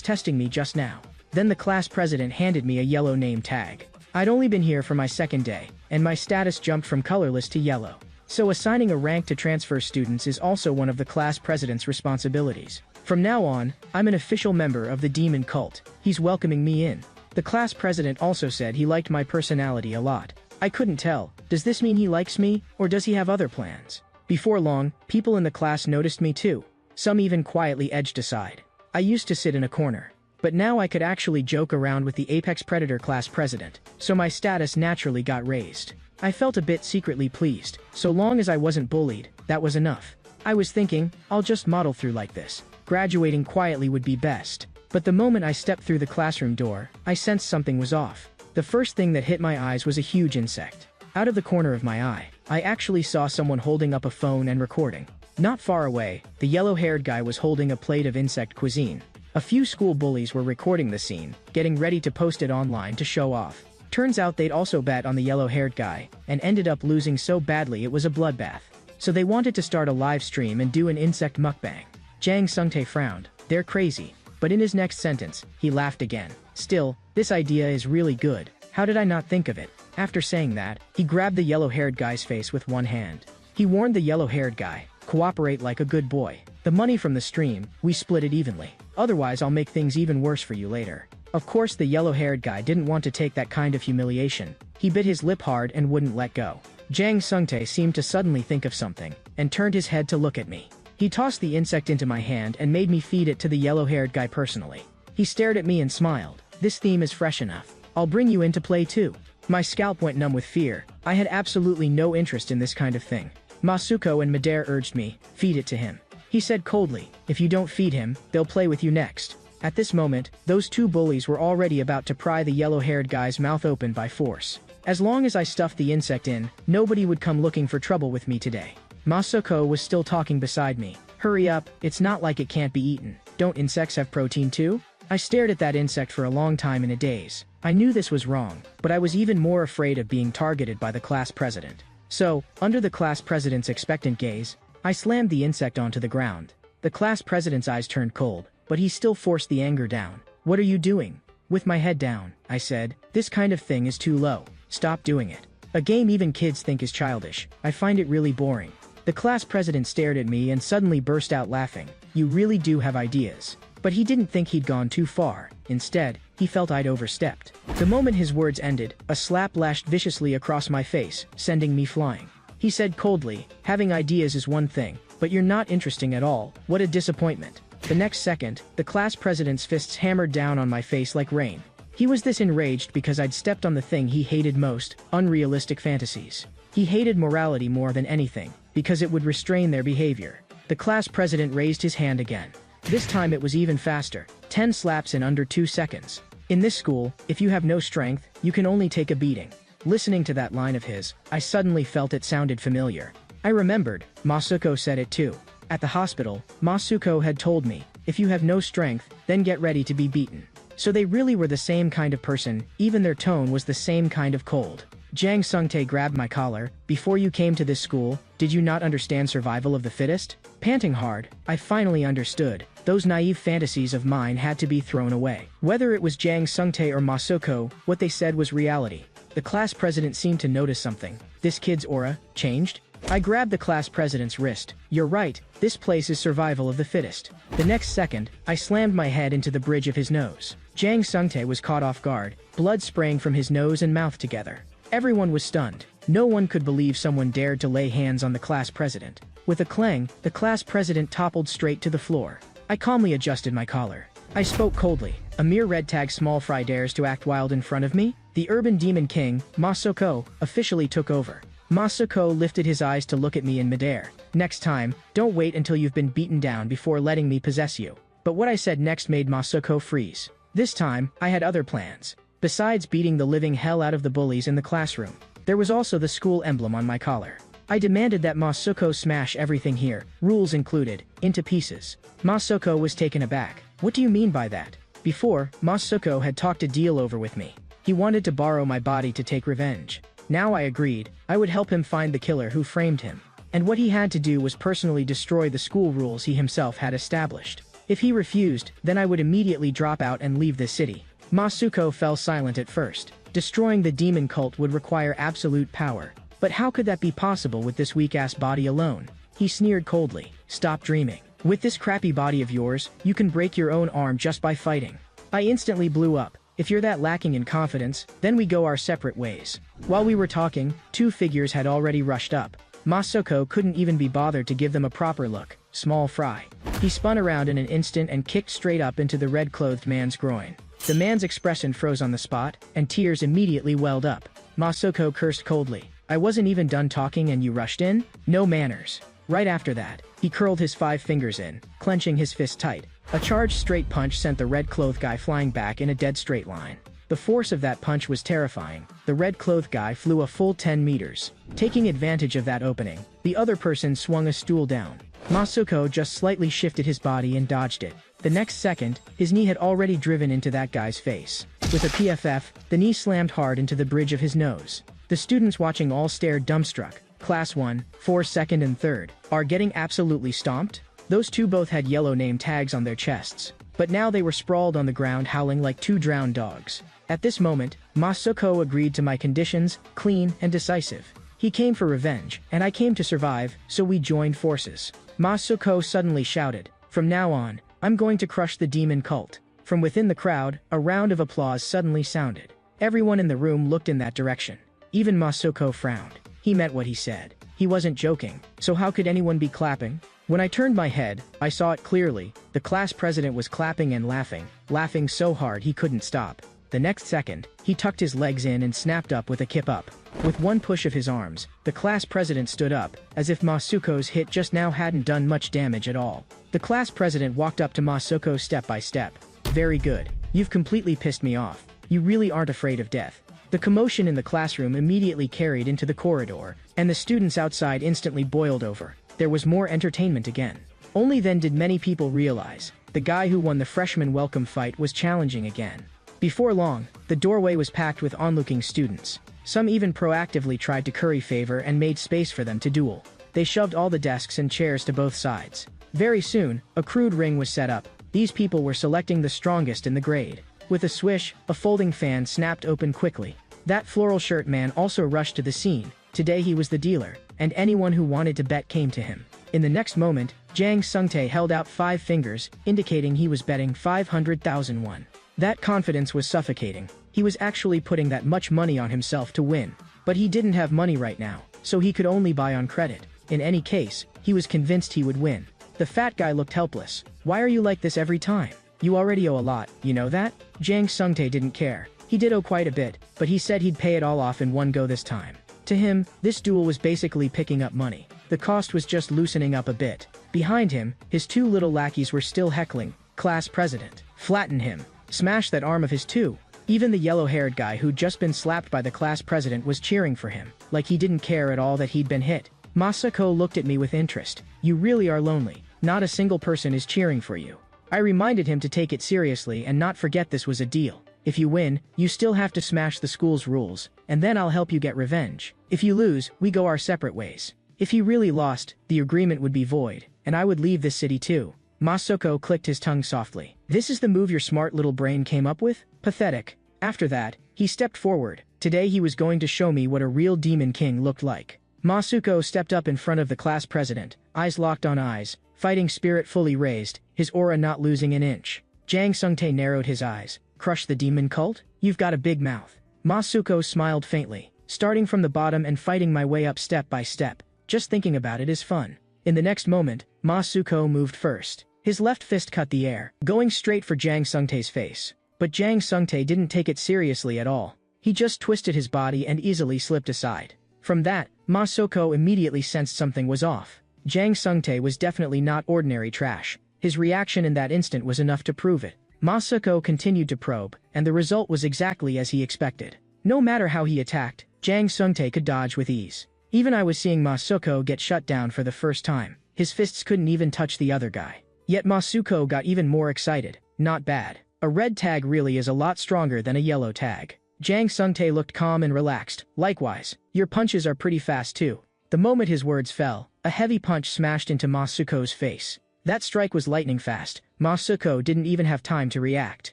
testing me just now. Then the class president handed me a yellow name tag. I'd only been here for my second day, and my status jumped from colorless to yellow. So assigning a rank to transfer students is also one of the class president's responsibilities. From now on, I'm an official member of the demon cult. He's welcoming me in. The class president also said he liked my personality a lot. I couldn't tell. Does this mean he likes me, or does he have other plans? Before long, people in the class noticed me too. Some even quietly edged aside. I used to sit in a corner. But now I could actually joke around with the Apex Predator class president, so my status naturally got raised. I felt a bit secretly pleased. So long as I wasn't bullied, that was enough. I was thinking, I'll just model through like this. Graduating quietly would be best. But the moment I stepped through the classroom door, I sensed something was off. The first thing that hit my eyes was a huge insect. Out of the corner of my eye, I actually saw someone holding up a phone and recording. Not far away, the yellow-haired guy was holding a plate of insect cuisine. A few school bullies were recording the scene, getting ready to post it online to show off. Turns out they'd also bet on the yellow-haired guy, and ended up losing so badly it was a bloodbath. So they wanted to start a live stream and do an insect mukbang. Jang Sung-tae frowned. They're crazy. But in his next sentence, he laughed again. Still, this idea is really good. How did I not think of it? After saying that, he grabbed the yellow-haired guy's face with one hand. He warned the yellow-haired guy, "Cooperate like a good boy. The money from the stream, we split it evenly. Otherwise I'll make things even worse for you later." Of course the yellow-haired guy didn't want to take that kind of humiliation. He bit his lip hard and wouldn't let go. Jang Sung-tae seemed to suddenly think of something, and turned his head to look at me. He tossed the insect into my hand and made me feed it to the yellow-haired guy personally. He stared at me and smiled. "This theme is fresh enough. I'll bring you in to play too." My scalp went numb with fear. I had absolutely no interest in this kind of thing. Masuko and Madare urged me, "Feed it to him." He said coldly, "If you don't feed him, they'll play with you next." At this moment, those two bullies were already about to pry the yellow-haired guy's mouth open by force. As long as I stuffed the insect in, nobody would come looking for trouble with me today. Masako was still talking beside me. "Hurry up, it's not like it can't be eaten. Don't insects have protein too?" I stared at that insect for a long time in a daze. I knew this was wrong, but I was even more afraid of being targeted by the class president. So, under the class president's expectant gaze, I slammed the insect onto the ground. The class president's eyes turned cold, but he still forced the anger down. "What are you doing?" With my head down, I said, "This kind of thing is too low. Stop doing it. A game even kids think is childish. I find it really boring." The class president stared at me and suddenly burst out laughing. "You really do have ideas." But he didn't think he'd gone too far. Instead, he felt I'd overstepped. The moment his words ended, a slap lashed viciously across my face, sending me flying. He said coldly, "Having ideas is one thing, but you're not interesting at all. What a disappointment." The next second, the class president's fists hammered down on my face like rain. He was this enraged because I'd stepped on the thing he hated most, unrealistic fantasies. He hated morality more than anything, because it would restrain their behavior. The class president raised his hand again. This time it was even faster, 10 slaps in under 2 seconds. In this school, if you have no strength, you can only take a beating. Listening to that line of his, I suddenly felt it sounded familiar. I remembered, Masuko said it too. At the hospital, Masuko had told me, "If you have no strength, then get ready to be beaten." So they really were the same kind of person, even their tone was the same kind of cold. Jang Sung-tae grabbed my collar. "Before you came to this school, did you not understand survival of the fittest?" Panting hard, I finally understood. Those naive fantasies of mine had to be thrown away. Whether it was Jang Sung-tae or Masako, what they said was reality. The class president seemed to notice something. This kid's aura changed? I grabbed the class president's wrist. "You're right, this place is survival of the fittest." The next second, I slammed my head into the bridge of his nose. Jang Sung-tae was caught off guard, blood spraying from his nose and mouth together. Everyone was stunned. No one could believe someone dared to lay hands on the class president. With a clang, the class president toppled straight to the floor. I calmly adjusted my collar. I spoke coldly. "A mere red tag small fry dares to act wild in front of me?" The urban demon king, Masako, officially took over. Masako lifted his eyes to look at me in midair. "Next time, don't wait until you've been beaten down before letting me possess you." But what I said next made Masako freeze. This time, I had other plans. Besides beating the living hell out of the bullies in the classroom, there was also the school emblem on my collar. I demanded that Masuko smash everything here, rules included, into pieces. Masuko was taken aback. What do you mean by that? Before, Masuko had talked a deal over with me. He wanted to borrow my body to take revenge. Now I agreed, I would help him find the killer who framed him. And what he had to do was personally destroy the school rules he himself had established. If he refused, then I would immediately drop out and leave the city. Masuko fell silent at first. Destroying the demon cult would require absolute power. But how could that be possible with this weak-ass body alone? He sneered coldly. Stop dreaming. With this crappy body of yours, you can break your own arm just by fighting. I instantly blew up. If you're that lacking in confidence, then we go our separate ways. While we were talking, two figures had already rushed up. Masuko couldn't even be bothered to give them a proper look. Small fry. He spun around in an instant and kicked straight up into the red-clothed man's groin. The man's expression froze on the spot, and tears immediately welled up. Masuko cursed coldly. I wasn't even done talking and you rushed in? No manners. Right after that, he curled his 5 fingers in, clenching his fist tight. A charged straight punch sent the red-clothed guy flying back in a dead straight line. The force of that punch was terrifying. The red-clothed guy flew a full 10 meters. Taking advantage of that opening, the other person swung a stool down. Masuko just slightly shifted his body and dodged it. The next second, his knee had already driven into that guy's face. With a PFF, the knee slammed hard into the bridge of his nose. The students watching all stared dumbstruck. Class 1, 4 second and 3rd, are getting absolutely stomped? Those two both had yellow name tags on their chests. But now they were sprawled on the ground howling like 2 drowned dogs. At this moment, Masuko agreed to my conditions, clean and decisive. He came for revenge, and I came to survive, so we joined forces. Masuko suddenly shouted, "From now on, I'm going to crush the demon cult." From within the crowd, a round of applause suddenly sounded. Everyone in the room looked in that direction. Even Masuko frowned. He meant what he said. He wasn't joking, so how could anyone be clapping? When I turned my head, I saw it clearly. The class president was clapping and laughing so hard he couldn't stop. The next second, he tucked his legs in and snapped up with a kip up. With one push of his arms, the class president stood up, as if Masuko's hit just now hadn't done much damage at all. The class president walked up to Masuko step by step. Very good. You've completely pissed me off. You really aren't afraid of death. The commotion in the classroom immediately carried into the corridor, and the students outside instantly boiled over. There was more entertainment again. Only then did many people realize the guy who won the freshman welcome fight was challenging again. Before long, the doorway was packed with onlooking students. Some even proactively tried to curry favor and made space for them to duel. They shoved all the desks and chairs to both sides. Very soon, a crude ring was set up. These people were selecting the strongest in the grade. With a swish, a folding fan snapped open quickly. That floral shirt man also rushed to the scene. Today he was the dealer, and anyone who wanted to bet came to him. In the next moment, Jang Sungtae held out 5 fingers, indicating he was betting 500,000 won. That confidence was suffocating. He was actually putting that much money on himself to win. But he didn't have money right now, so he could only buy on credit. In any case, he was convinced he would win. The fat guy looked helpless. Why are you like this every time? You already owe a lot, you know that? Jang Sungtae didn't care. He did owe quite a bit, but he said he'd pay it all off in one go this time. To him, this duel was basically picking up money. The cost was just loosening up a bit. Behind him, his 2 little lackeys were still heckling. Class president. Flatten him. Smash that arm of his too. Even the yellow-haired guy who'd just been slapped by the class president was cheering for him, like he didn't care at all that he'd been hit. Masuko looked at me with interest. You really are lonely. Not a single person is cheering for you. I reminded him to take it seriously and not forget this was a deal. If you win, you still have to smash the school's rules, and then I'll help you get revenge. If you lose, we go our separate ways. If he really lost, the agreement would be void, and I would leave this city too. Masuko clicked his tongue softly. This is the move your smart little brain came up with? Pathetic. After that, he stepped forward. Today he was going to show me what a real demon king looked like. Masuko stepped up in front of the class president, eyes locked on eyes, fighting spirit fully raised, his aura not losing an inch. Jang Sungtae narrowed his eyes. Crush the demon cult? You've got a big mouth. Masuko smiled faintly. Starting from the bottom and fighting my way up step by step. Just thinking about it is fun. In the next moment, Masuko moved first. His left fist cut the air, going straight for Jang Sungtae's face. But Jang Sungtae didn't take it seriously at all. He just twisted his body and easily slipped aside. From that, Masuko immediately sensed something was off. Jang Sungtae was definitely not ordinary trash. His reaction in that instant was enough to prove it. Masuko continued to probe, and the result was exactly as he expected. No matter how he attacked, Jang Sungtae could dodge with ease. Even I was seeing Masuko get shut down for the first time. His fists couldn't even touch the other guy. Yet Masuko got even more excited. Not bad. A red tag really is a lot stronger than a yellow tag. Jang Sungtae looked calm and relaxed. Likewise, your punches are pretty fast too. The moment his words fell, a heavy punch smashed into Masuko's face. That strike was lightning fast. Masuko didn't even have time to react.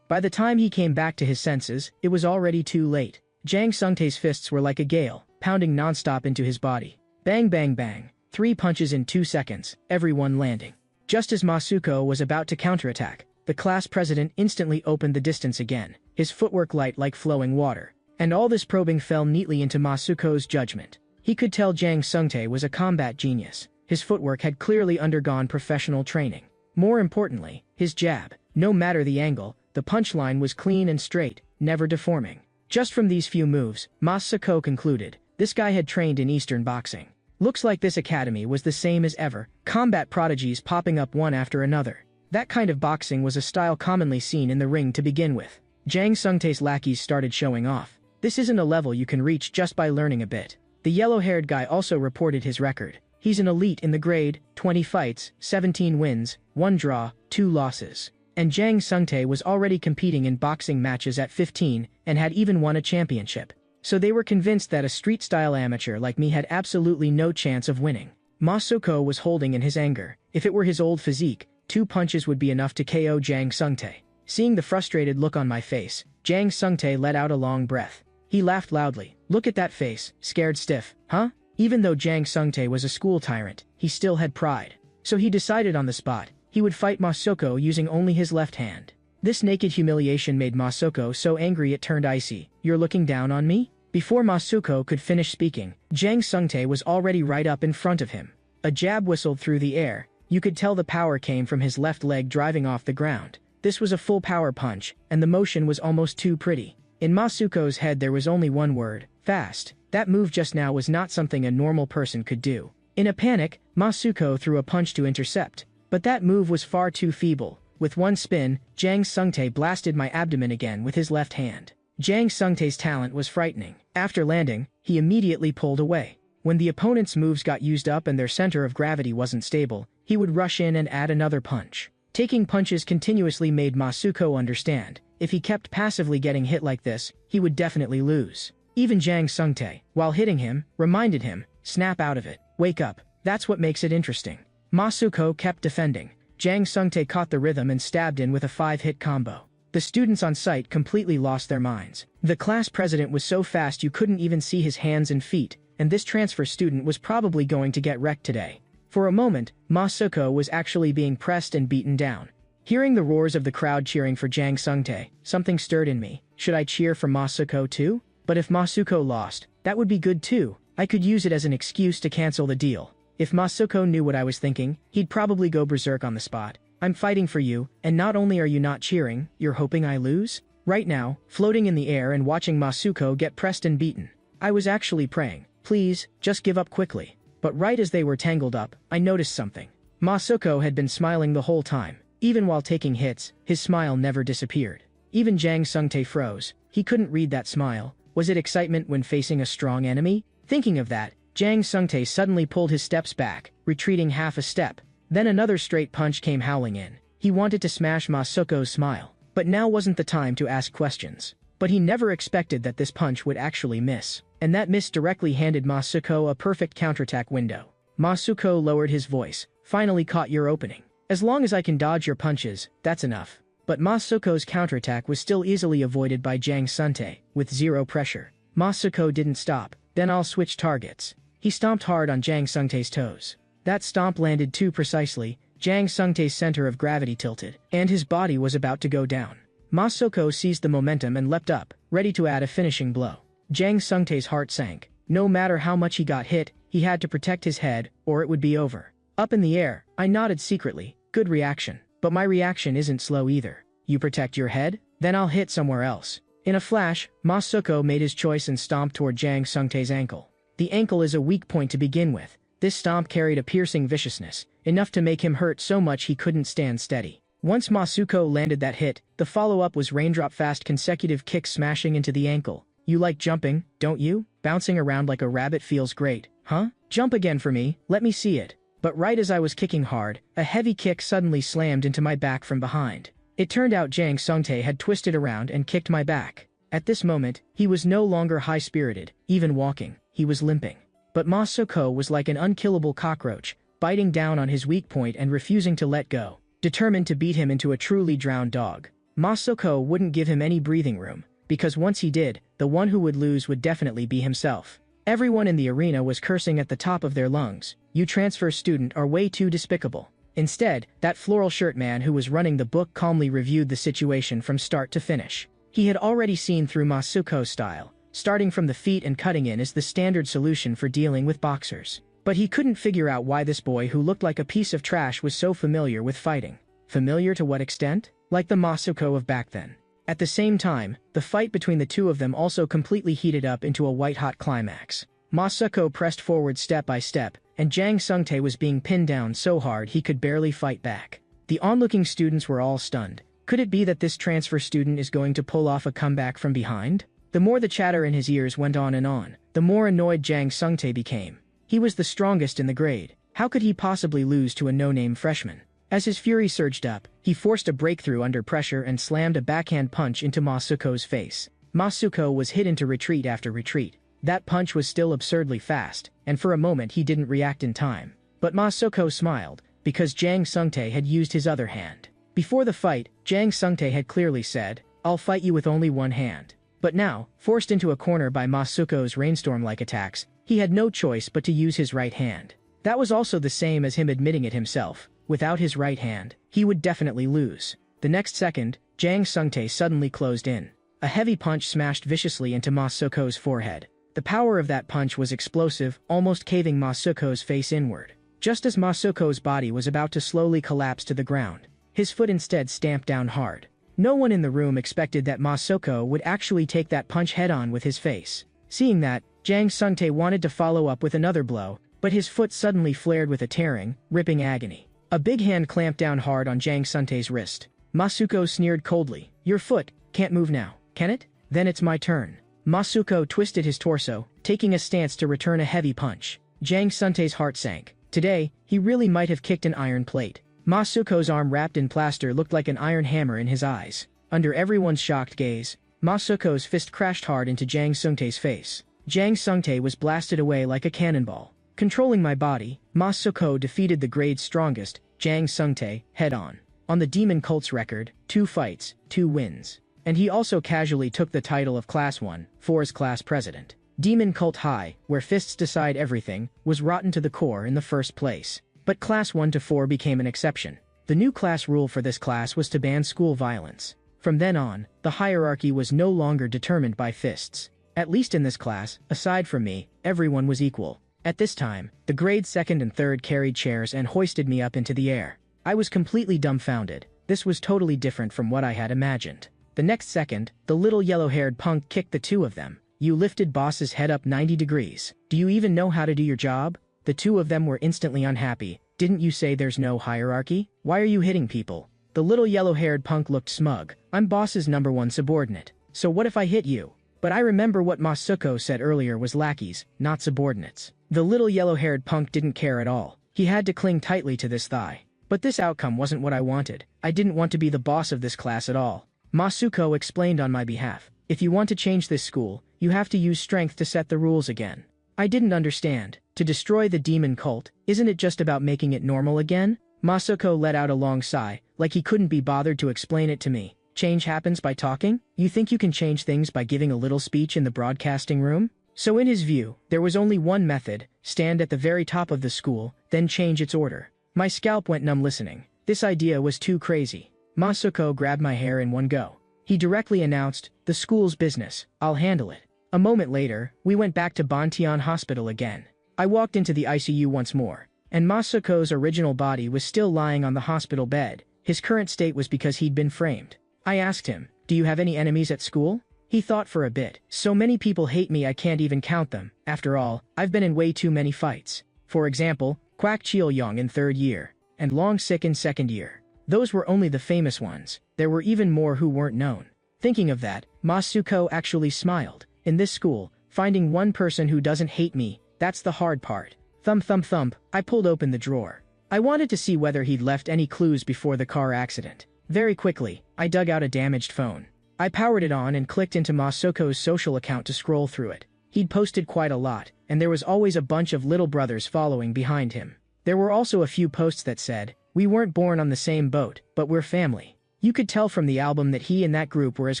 By the time he came back to his senses, it was already too late. Jang Sungtae's fists were like a gale, pounding non-stop into his body. Bang bang bang. 3 punches in 2 seconds, everyone landing. Just as Masuko was about to counterattack, the class president instantly opened the distance again, his footwork light like flowing water. And all this probing fell neatly into Masuko's judgment. He could tell Jang Sungtae was a combat genius. His footwork had clearly undergone professional training. More importantly, his jab, no matter the angle, the punchline was clean and straight, never deforming. Just from these few moves, Masuko concluded, this guy had trained in Eastern boxing. Looks like this academy was the same as ever, combat prodigies popping up one after another. That kind of boxing was a style commonly seen in the ring to begin with. Jang Sungtae's lackeys started showing off. This isn't a level you can reach just by learning a bit. The yellow-haired guy also reported his record. He's an elite in the grade, 20 fights, 17 wins, 1 draw, 2 losses. And Jang Sungtae was already competing in boxing matches at 15 and had even won a championship. So they were convinced that a street-style amateur like me had absolutely no chance of winning. Masuko was holding in his anger. If it were his old physique, 2 punches would be enough to KO Jang Sungtae. Seeing the frustrated look on my face, Jang Sungtae let out a long breath. He laughed loudly. Look at that face, scared stiff, huh? Even though Jang Sungtae was a school tyrant, he still had pride. So he decided on the spot, he would fight Masuko using only his left hand. This naked humiliation made Masuko so angry it turned icy. You're looking down on me? Before Masuko could finish speaking, Jang Sungtae was already right up in front of him. A jab whistled through the air. You could tell the power came from his left leg driving off the ground. This was a full power punch, and the motion was almost too pretty. In Masuko's head there was only one word, fast. That move just now was not something a normal person could do. In a panic, Masuko threw a punch to intercept. But that move was far too feeble. With one spin, Jang Sungtae blasted my abdomen again with his left hand. Jang Sungtae's talent was frightening. After landing, he immediately pulled away. When the opponent's moves got used up and their center of gravity wasn't stable, he would rush in and add another punch. Taking punches continuously made Masuko understand, if he kept passively getting hit like this, he would definitely lose. Even Jang Sungtae, while hitting him, reminded him, snap out of it, wake up, that's what makes it interesting. Masuko kept defending. Jang Sungtae caught the rhythm and stabbed in with a 5-hit combo. The students on site completely lost their minds. The class president was so fast you couldn't even see his hands and feet, and this transfer student was probably going to get wrecked today. For a moment, Masuko was actually being pressed and beaten down. Hearing the roars of the crowd cheering for Jang Sungtae, something stirred in me. Should I cheer for Masuko too? But if Masuko lost, that would be good too. I could use it as an excuse to cancel the deal. If Masuko knew what I was thinking, he'd probably go berserk on the spot. I'm fighting for you, and not only are you not cheering, you're hoping I lose? Right now, floating in the air and watching Masuko get pressed and beaten, I was actually praying, please, just give up quickly. But right as they were tangled up, I noticed something. Masuko had been smiling the whole time. Even while taking hits, his smile never disappeared. Even Jang Sungtae froze. He couldn't read that smile. Was it excitement when facing a strong enemy? Thinking of that, Jang Sungtae suddenly pulled his steps back, retreating half a step. Then another straight punch came howling in. He wanted to smash Masuko's smile. But now wasn't the time to ask questions. But he never expected that this punch would actually miss. And that miss directly handed Masuko a perfect counterattack window. Masuko lowered his voice. Finally caught your opening. As long as I can dodge your punches, that's enough. But Masuko's counterattack was still easily avoided by Jang Sungtae, with zero pressure. Masuko didn't stop. Then I'll switch targets. He stomped hard on Jang Sungtae's toes. That stomp landed too precisely. Jang Sungtae's center of gravity tilted, and his body was about to go down. Masuko seized the momentum and leapt up, ready to add a finishing blow. Jang Sungtae's heart sank. No matter how much he got hit, he had to protect his head, or it would be over. Up in the air, I nodded secretly. Good reaction. But my reaction isn't slow either. You protect your head? Then I'll hit somewhere else. In a flash, Masuko made his choice and stomped toward Jang Sungtae's ankle. The ankle is a weak point to begin with. This stomp carried a piercing viciousness, enough to make him hurt so much he couldn't stand steady. Once Masuko landed that hit, the follow-up was raindrop-fast consecutive kicks smashing into the ankle. You like jumping, don't you? Bouncing around like a rabbit feels great. Huh? Jump again for me, let me see it. But right as I was kicking hard, a heavy kick suddenly slammed into my back from behind. It turned out Jang Sungtae had twisted around and kicked my back. At this moment, he was no longer high-spirited, even walking, he was limping. But Ma Soko was like an unkillable cockroach, biting down on his weak point and refusing to let go, determined to beat him into a truly drowned dog. Ma Soko wouldn't give him any breathing room, because once he did, the one who would lose would definitely be himself. Everyone in the arena was cursing at the top of their lungs. You transfer student are way too despicable. Instead, that floral shirt man who was running the book calmly reviewed the situation from start to finish. He had already seen through Masuko's style. Starting from the feet and cutting in is the standard solution for dealing with boxers. But he couldn't figure out why this boy who looked like a piece of trash was so familiar with fighting. Familiar to what extent? Like the Masuko of back then. At the same time, the fight between the two of them also completely heated up into a white-hot climax. Masuko pressed forward step by step, and Jang Sungtae was being pinned down so hard he could barely fight back. The onlooking students were all stunned. Could it be that this transfer student is going to pull off a comeback from behind? The more the chatter in his ears went on, the more annoyed Jang Sungtae became. He was the strongest in the grade. How could he possibly lose to a no-name freshman? As his fury surged up, he forced a breakthrough under pressure and slammed a backhand punch into Masuko's face. Masuko was hit into retreat after retreat. That punch was still absurdly fast, and for a moment he didn't react in time. But Masuko smiled, because Jang Sungtae had used his other hand. Before the fight, Jang Sungtae had clearly said, "I'll fight you with only one hand." But now, forced into a corner by Masuko's rainstorm-like attacks, he had no choice but to use his right hand. That was also the same as him admitting it himself. Without his right hand, he would definitely lose. The next second, Jang Sungtae suddenly closed in. A heavy punch smashed viciously into Masuko's forehead. The power of that punch was explosive, almost caving Masuko's face inward. Just as Masuko's body was about to slowly collapse to the ground, his foot instead stamped down hard. No one in the room expected that Masuko would actually take that punch head-on with his face. Seeing that, Jang Sungtae wanted to follow up with another blow, but his foot suddenly flared with a tearing, ripping agony. A big hand clamped down hard on Jang Sungtae's wrist. Masuko sneered coldly, "Your foot can't move now, can it? Then it's my turn." Masuko twisted his torso, taking a stance to return a heavy punch. Jang Sungtae's heart sank. Today, he really might have kicked an iron plate. Masuko's arm wrapped in plaster looked like an iron hammer in his eyes. Under everyone's shocked gaze, Masuko's fist crashed hard into Jang Sungtae's face. Jang Sungtae was blasted away like a cannonball. Controlling my body, Masuko defeated the grade's strongest, Jang Sungtae, head-on. On the Demon Cult's record, 2 fights, 2 wins. And he also casually took the title of Class 1, 4's class president. Demon Cult High, where fists decide everything, was rotten to the core in the first place. But Class 1 to 4 became an exception. The new class rule for this class was to ban school violence. From then on, the hierarchy was no longer determined by fists. At least in this class, aside from me, everyone was equal. At this time, the grade 2nd and 3rd carried chairs and hoisted me up into the air. I was completely dumbfounded. This was totally different from what I had imagined. The next second, the little yellow-haired punk kicked the 2 of them. "You lifted boss's head up 90 degrees. Do you even know how to do your job?" The 2 of them were instantly unhappy. "Didn't you say there's no hierarchy? Why are you hitting people?" The little yellow-haired punk looked smug. "I'm boss's #1 subordinate. So what if I hit you?" But I remember what Masuko said earlier was lackeys, not subordinates. The little yellow-haired punk didn't care at all. He had to cling tightly to this thigh. But this outcome wasn't what I wanted. I didn't want to be the boss of this class at all. Masuko explained on my behalf. "If you want to change this school, you have to use strength to set the rules again." I didn't understand. To destroy the demon cult, isn't it just about making it normal again? Masuko let out a long sigh, like he couldn't be bothered to explain it to me. Change happens by talking? You think you can change things by giving a little speech in the broadcasting room? So in his view, there was only one method: stand at the very top of the school, then change its order. My scalp went numb listening. This idea was too crazy. Masuko grabbed my hair in one go. He directly announced, "The school's business, I'll handle it." A moment later, we went back to Bantian Hospital again. I walked into the ICU once more, and Masuko's original body was still lying on the hospital bed. His current state was because he'd been framed. I asked him, "Do you have any enemies at school?" He thought for a bit. "So many people hate me I can't even count them. After all, I've been in way too many fights. For example, Kwak Cheol-young in 3rd year, and Long Sik in 2nd year. Those were only the famous ones. There were even more who weren't known." Thinking of that, Masuko actually smiled. In this school, finding one person who doesn't hate me, That's the hard part. Thump thump thump, I pulled open the drawer. I wanted to see whether he'd left any clues before the car accident. Very quickly, I dug out a damaged phone. I powered it on and clicked into Masuko's social account to scroll through it. He'd posted quite a lot, and there was always a bunch of little brothers following behind him. There were also a few posts that said, "We weren't born on the same boat, but we're family." You could tell from the album that he and that group were as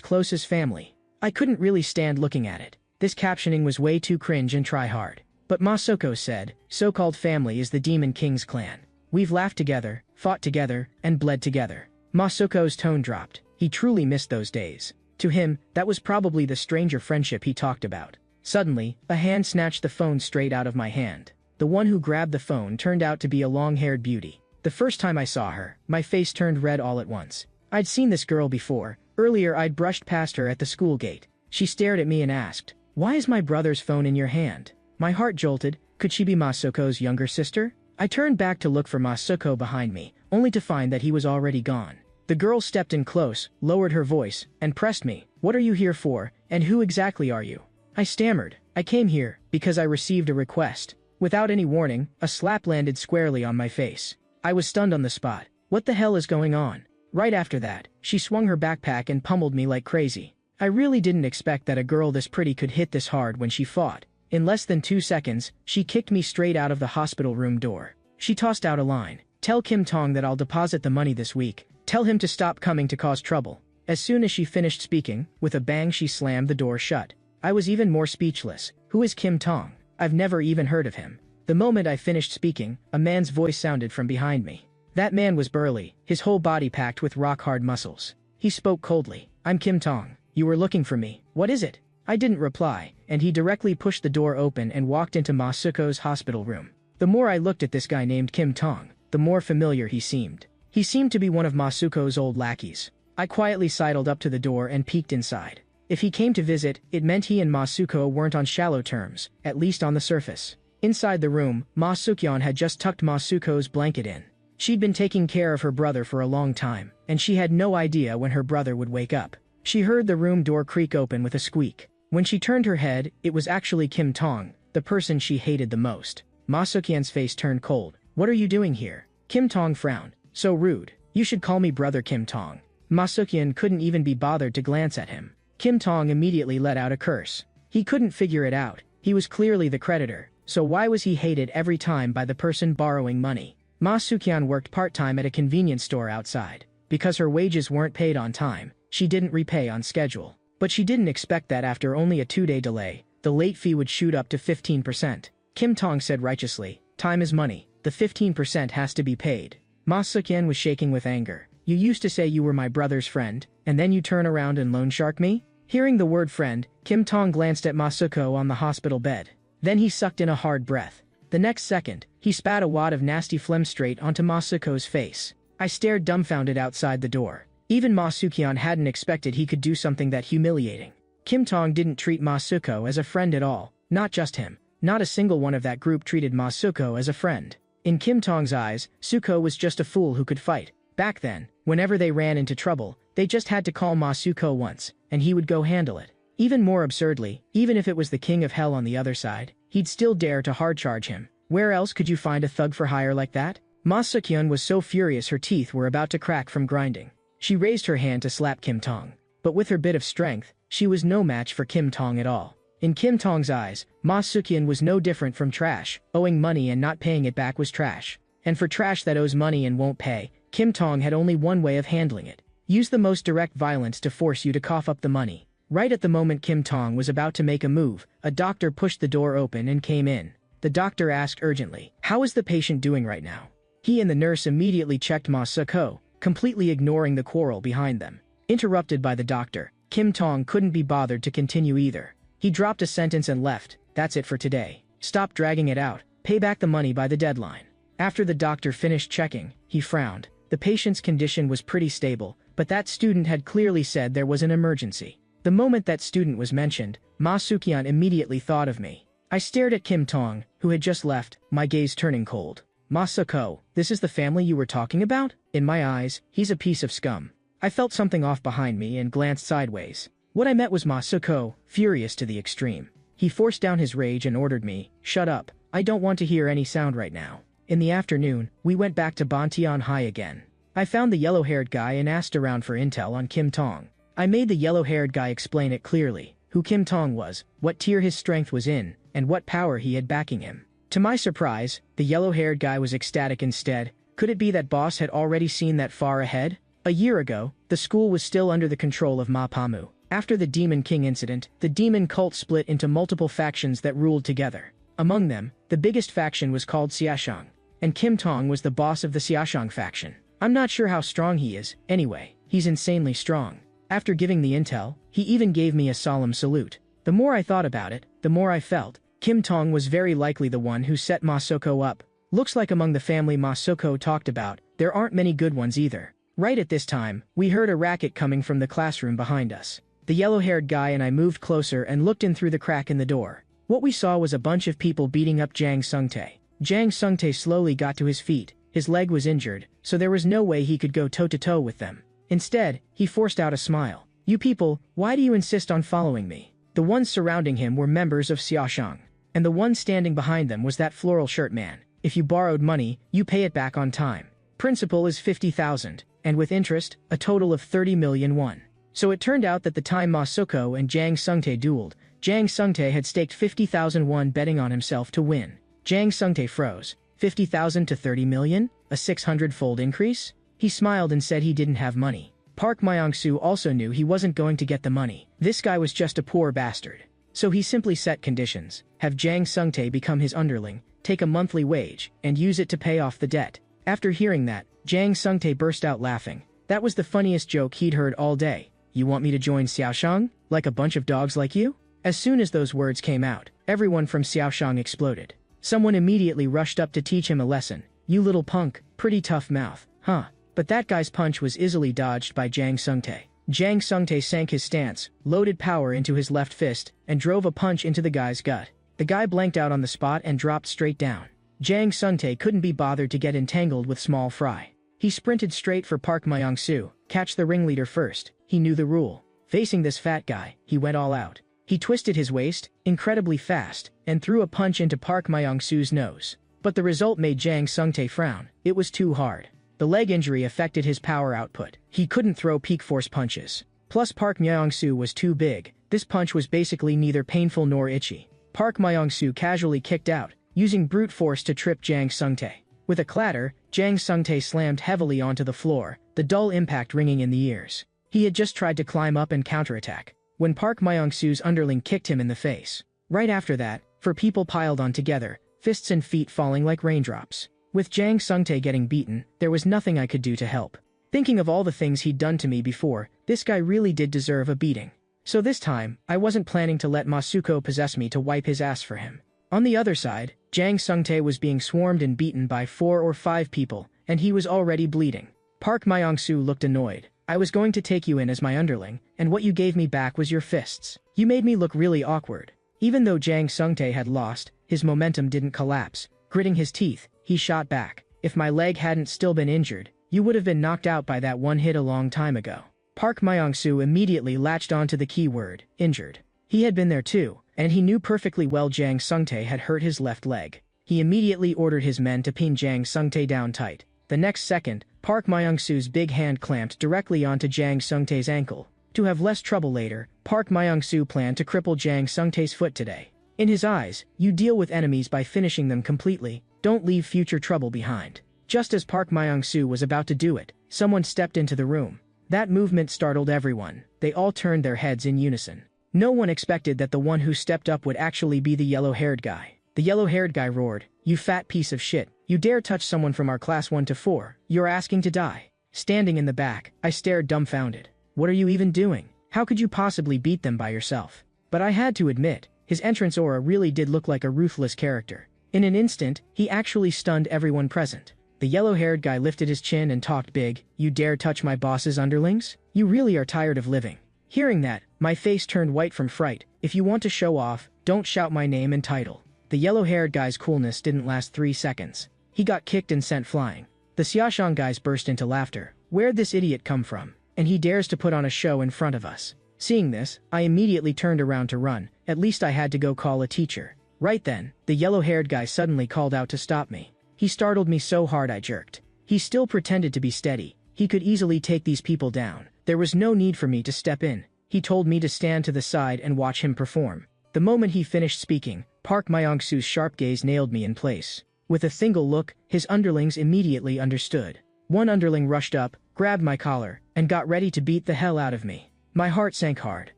close as family. I couldn't really stand looking at it. This captioning was way too cringe and try hard. But Masuko said, "So-called family is the Demon King's clan. We've laughed together, fought together, and bled together." Masuko's tone dropped. He truly missed those days. To him, that was probably the stranger friendship he talked about. Suddenly, a hand snatched the phone straight out of my hand. The one who grabbed the phone turned out to be a long-haired beauty. The first time I saw her, my face turned red all at once. I'd seen this girl before. Earlier I'd brushed past her at the school gate. She stared at me and asked, "Why is my brother's phone in your hand?" My heart jolted. Could she be Masuko's younger sister? I turned back to look for Masuko behind me, only to find that he was already gone. The girl stepped in close, lowered her voice, and pressed me. "What are you here for, and who exactly are you?" I stammered. "I came here because I received a request." Without any warning, a slap landed squarely on my face. I was stunned on the spot. What the hell is going on? Right after that, she swung her backpack and pummeled me like crazy. I really didn't expect that a girl this pretty could hit this hard when she fought. In less than 2 seconds, she kicked me straight out of the hospital room door. She tossed out a line. "Tell Kim Tong that I'll deposit the money this week. Tell him to stop coming to cause trouble." As soon as she finished speaking, with a bang she slammed the door shut. I was even more speechless. Who is Kim Tong? I've never even heard of him. The moment I finished speaking, a man's voice sounded from behind me. That man was burly, his whole body packed with rock-hard muscles. He spoke coldly. "I'm Kim Tong. You were looking for me. What is it?" I didn't reply, and he directly pushed the door open and walked into Masuko's hospital room. The more I looked at this guy named Kim Tong, the more familiar he seemed. He seemed to be one of Masuko's old lackeys. I quietly sidled up to the door and peeked inside. If he came to visit, it meant he and Masuko weren't on shallow terms, at least on the surface. Inside the room, Ma Sukyeon had just tucked Masuko's blanket in. She'd been taking care of her brother for a long time, and she had no idea when her brother would wake up. She heard the room door creak open with a squeak. When she turned her head, it was actually Kim Tong, the person she hated the most. Ma Sukyeon's face turned cold. "What are you doing here?" Kim Tong frowned. "So rude. You should call me brother Kim Tong." Ma Sukyeon couldn't even be bothered to glance at him. Kim Tong immediately let out a curse. He couldn't figure it out. He was clearly the creditor, so why was he hated every time by the person borrowing money? Ma Sukyeon worked part-time at a convenience store outside. Because her wages weren't paid on time, she didn't repay on schedule. But she didn't expect that after only a 2-day delay, the late fee would shoot up to 15%. Kim Tong said righteously, "Time is money. The 15% has to be paid." Ma Sukyeon was shaking with anger. "You used to say you were my brother's friend, and then you turn around and loan shark me?" Hearing the word friend, Kim Tong glanced at Masuko on the hospital bed. Then he sucked in a hard breath. The next second, he spat a wad of nasty phlegm straight onto Masuko's face. I stared dumbfounded outside the door. Even Ma Sukyeon hadn't expected he could do something that humiliating. Kim Tong didn't treat Masuko as a friend at all. Not just him. Not a single one of that group treated Masuko as a friend. In Kim Tong's eyes, Suko was just a fool who could fight. Back then, whenever they ran into trouble, they just had to call Masuko once, and he would go handle it. Even more absurdly, even if it was the king of hell on the other side, he'd still dare to hard-charge him. Where else could you find a thug for hire like that? Ma Sukyeon was so furious her teeth were about to crack from grinding. She raised her hand to slap Kim Tong. But with her bit of strength, she was no match for Kim Tong at all. In Kim Tong's eyes, Ma Sukyeon was no different from trash. Owing money and not paying it back was trash. And for trash that owes money and won't pay, Kim Tong had only one way of handling it. Use the most direct violence to force you to cough up the money. Right at the moment Kim Tong was about to make a move, a doctor pushed the door open and came in. The doctor asked urgently, "How is the patient doing right now?" He and the nurse immediately checked Masuko, completely ignoring the quarrel behind them. Interrupted by the doctor, Kim Tong couldn't be bothered to continue either. He dropped a sentence and left. "That's it for today. Stop dragging it out. Pay back the money by the deadline." After the doctor finished checking, he frowned. The patient's condition was pretty stable, but that student had clearly said there was an emergency. The moment that student was mentioned, Ma Sukyeon immediately thought of me. I stared at Kim Tong, who had just left, my gaze turning cold. "Masuko, this is the family you were talking about?" In my eyes, he's a piece of scum. I felt something off behind me and glanced sideways. What I met was Masuko, furious to the extreme. He forced down his rage and ordered me, "Shut up, I don't want to hear any sound right now." In the afternoon, we went back to Bantian High again. I found the yellow-haired guy and asked around for intel on Kim Tong. I made the yellow-haired guy explain it clearly, who Kim Tong was, what tier his strength was in, and what power he had backing him. To my surprise, the yellow-haired guy was ecstatic instead. Could it be that boss had already seen that far ahead? A year ago, the school was still under the control of Ma Pamu. After the Demon King incident, the demon cult split into multiple factions that ruled together. Among them, the biggest faction was called Xiaoshang, and Kim Tong was the boss of the Xiaoshang faction. I'm not sure how strong he is, anyway, he's insanely strong. After giving the intel, he even gave me a solemn salute. The more I thought about it, the more I felt Kim Tong was very likely the one who set Masoko up. Looks like among the family Masoko talked about, there aren't many good ones either. Right at this time, we heard a racket coming from the classroom behind us. The yellow-haired guy and I moved closer and looked in through the crack in the door. What we saw was a bunch of people beating up Jang Sungtae. Jang Sungtae slowly got to his feet. His leg was injured, so there was no way he could go toe-to-toe with them. Instead, he forced out a smile. "You people, why do you insist on following me?" The ones surrounding him were members of Xiaoshang, and the one standing behind them was that floral shirt man. If you borrowed money, you pay it back on time. Principal is 50,000, and with interest, a total of 30 million won. So it turned out that the time Masoko and Jang Sungtae dueled, Jang Sungtae had staked 50,000 won betting on himself to win. Jang Sungtae froze. 50,000 to 30 million? A 600-fold increase? He smiled and said he didn't have money. Park Myong-soo also knew he wasn't going to get the money. This guy was just a poor bastard. So he simply set conditions. Have Jang Sungtae become his underling, take a monthly wage, and use it to pay off the debt. After hearing that, Jang Sungtae burst out laughing. That was the funniest joke he'd heard all day. "You want me to join Xiaoshang? Like a bunch of dogs like you?" As soon as those words came out, everyone from Xiaoshang exploded. Someone immediately rushed up to teach him a lesson. "You little punk, pretty tough mouth, huh?" But that guy's punch was easily dodged by Jang Sungtae. Jang Sungtae sank his stance, loaded power into his left fist, and drove a punch into the guy's gut. The guy blanked out on the spot and dropped straight down. Jang Sungtae couldn't be bothered to get entangled with small fry. He sprinted straight for Park Myong-soo. Catch the ringleader first. He knew the rule. Facing this fat guy, he went all out. He twisted his waist, incredibly fast, and threw a punch into Park Myong-soo's nose. But the result made Jang Sungtae frown. It was too hard. The leg injury affected his power output. He couldn't throw peak force punches. Plus Park Myong-soo was too big. This punch was basically neither painful nor itchy. Park Myong-soo casually kicked out, using brute force to trip Jang Sungtae. With a clatter, Jang Sungtae slammed heavily onto the floor, the dull impact ringing in the ears. He had just tried to climb up and counterattack, when Park Myong-soo's underling kicked him in the face. Right after that, people piled on together, fists and feet falling like raindrops. With Jang Sungtae getting beaten, there was nothing I could do to help. Thinking of all the things he'd done to me before, this guy really did deserve a beating. So this time, I wasn't planning to let Masuko possess me to wipe his ass for him. On the other side, Jang Sungtae was being swarmed and beaten by 4 or 5 people, and he was already bleeding. Park Myong-soo looked annoyed. "I was going to take you in as my underling, and what you gave me back was your fists. You made me look really awkward." Even though Jang Sungtae had lost, his momentum didn't collapse. Gritting his teeth, he shot back. "If my leg hadn't still been injured, you would have been knocked out by that one hit a long time ago." Park Myong-soo immediately latched onto the key word, injured. He had been there too, and he knew perfectly well Jang Sungtae had hurt his left leg. He immediately ordered his men to pin Jang Sungtae down tight. The next second, Park Myong-soo's big hand clamped directly onto Jang Sungtae's ankle. To have less trouble later, Park Myong-soo planned to cripple Jang Sungtae's foot today. In his eyes, you deal with enemies by finishing them completely, don't leave future trouble behind. Just as Park Myong-soo was about to do it, someone stepped into the room. That movement startled everyone. They all turned their heads in unison. No one expected that the one who stepped up would actually be the yellow-haired guy. The yellow-haired guy roared, "You fat piece of shit. You dare touch someone from our class 1 to 4. You're asking to die." Standing in the back, I stared dumbfounded. What are you even doing? How could you possibly beat them by yourself? But I had to admit, his entrance aura really did look like a ruthless character. In an instant, he actually stunned everyone present. The yellow-haired guy lifted his chin and talked big. "You dare touch my boss's underlings? You really are tired of living." Hearing that, my face turned white from fright. "If you want to show off, don't shout my name and title." The yellow-haired guy's coolness didn't last 3 seconds. He got kicked and sent flying. The Xiaoshang guys burst into laughter. "Where'd this idiot come from? And he dares to put on a show in front of us." Seeing this, I immediately turned around to run. At least I had to go call a teacher. Right then, the yellow-haired guy suddenly called out to stop me. He startled me so hard I jerked. He still pretended to be steady. He could easily take these people down. There was no need for me to step in. He told me to stand to the side and watch him perform. The moment he finished speaking, Park Myung-soo's sharp gaze nailed me in place. With a single look, his underlings immediately understood. One underling rushed up, grabbed my collar, and got ready to beat the hell out of me. My heart sank hard.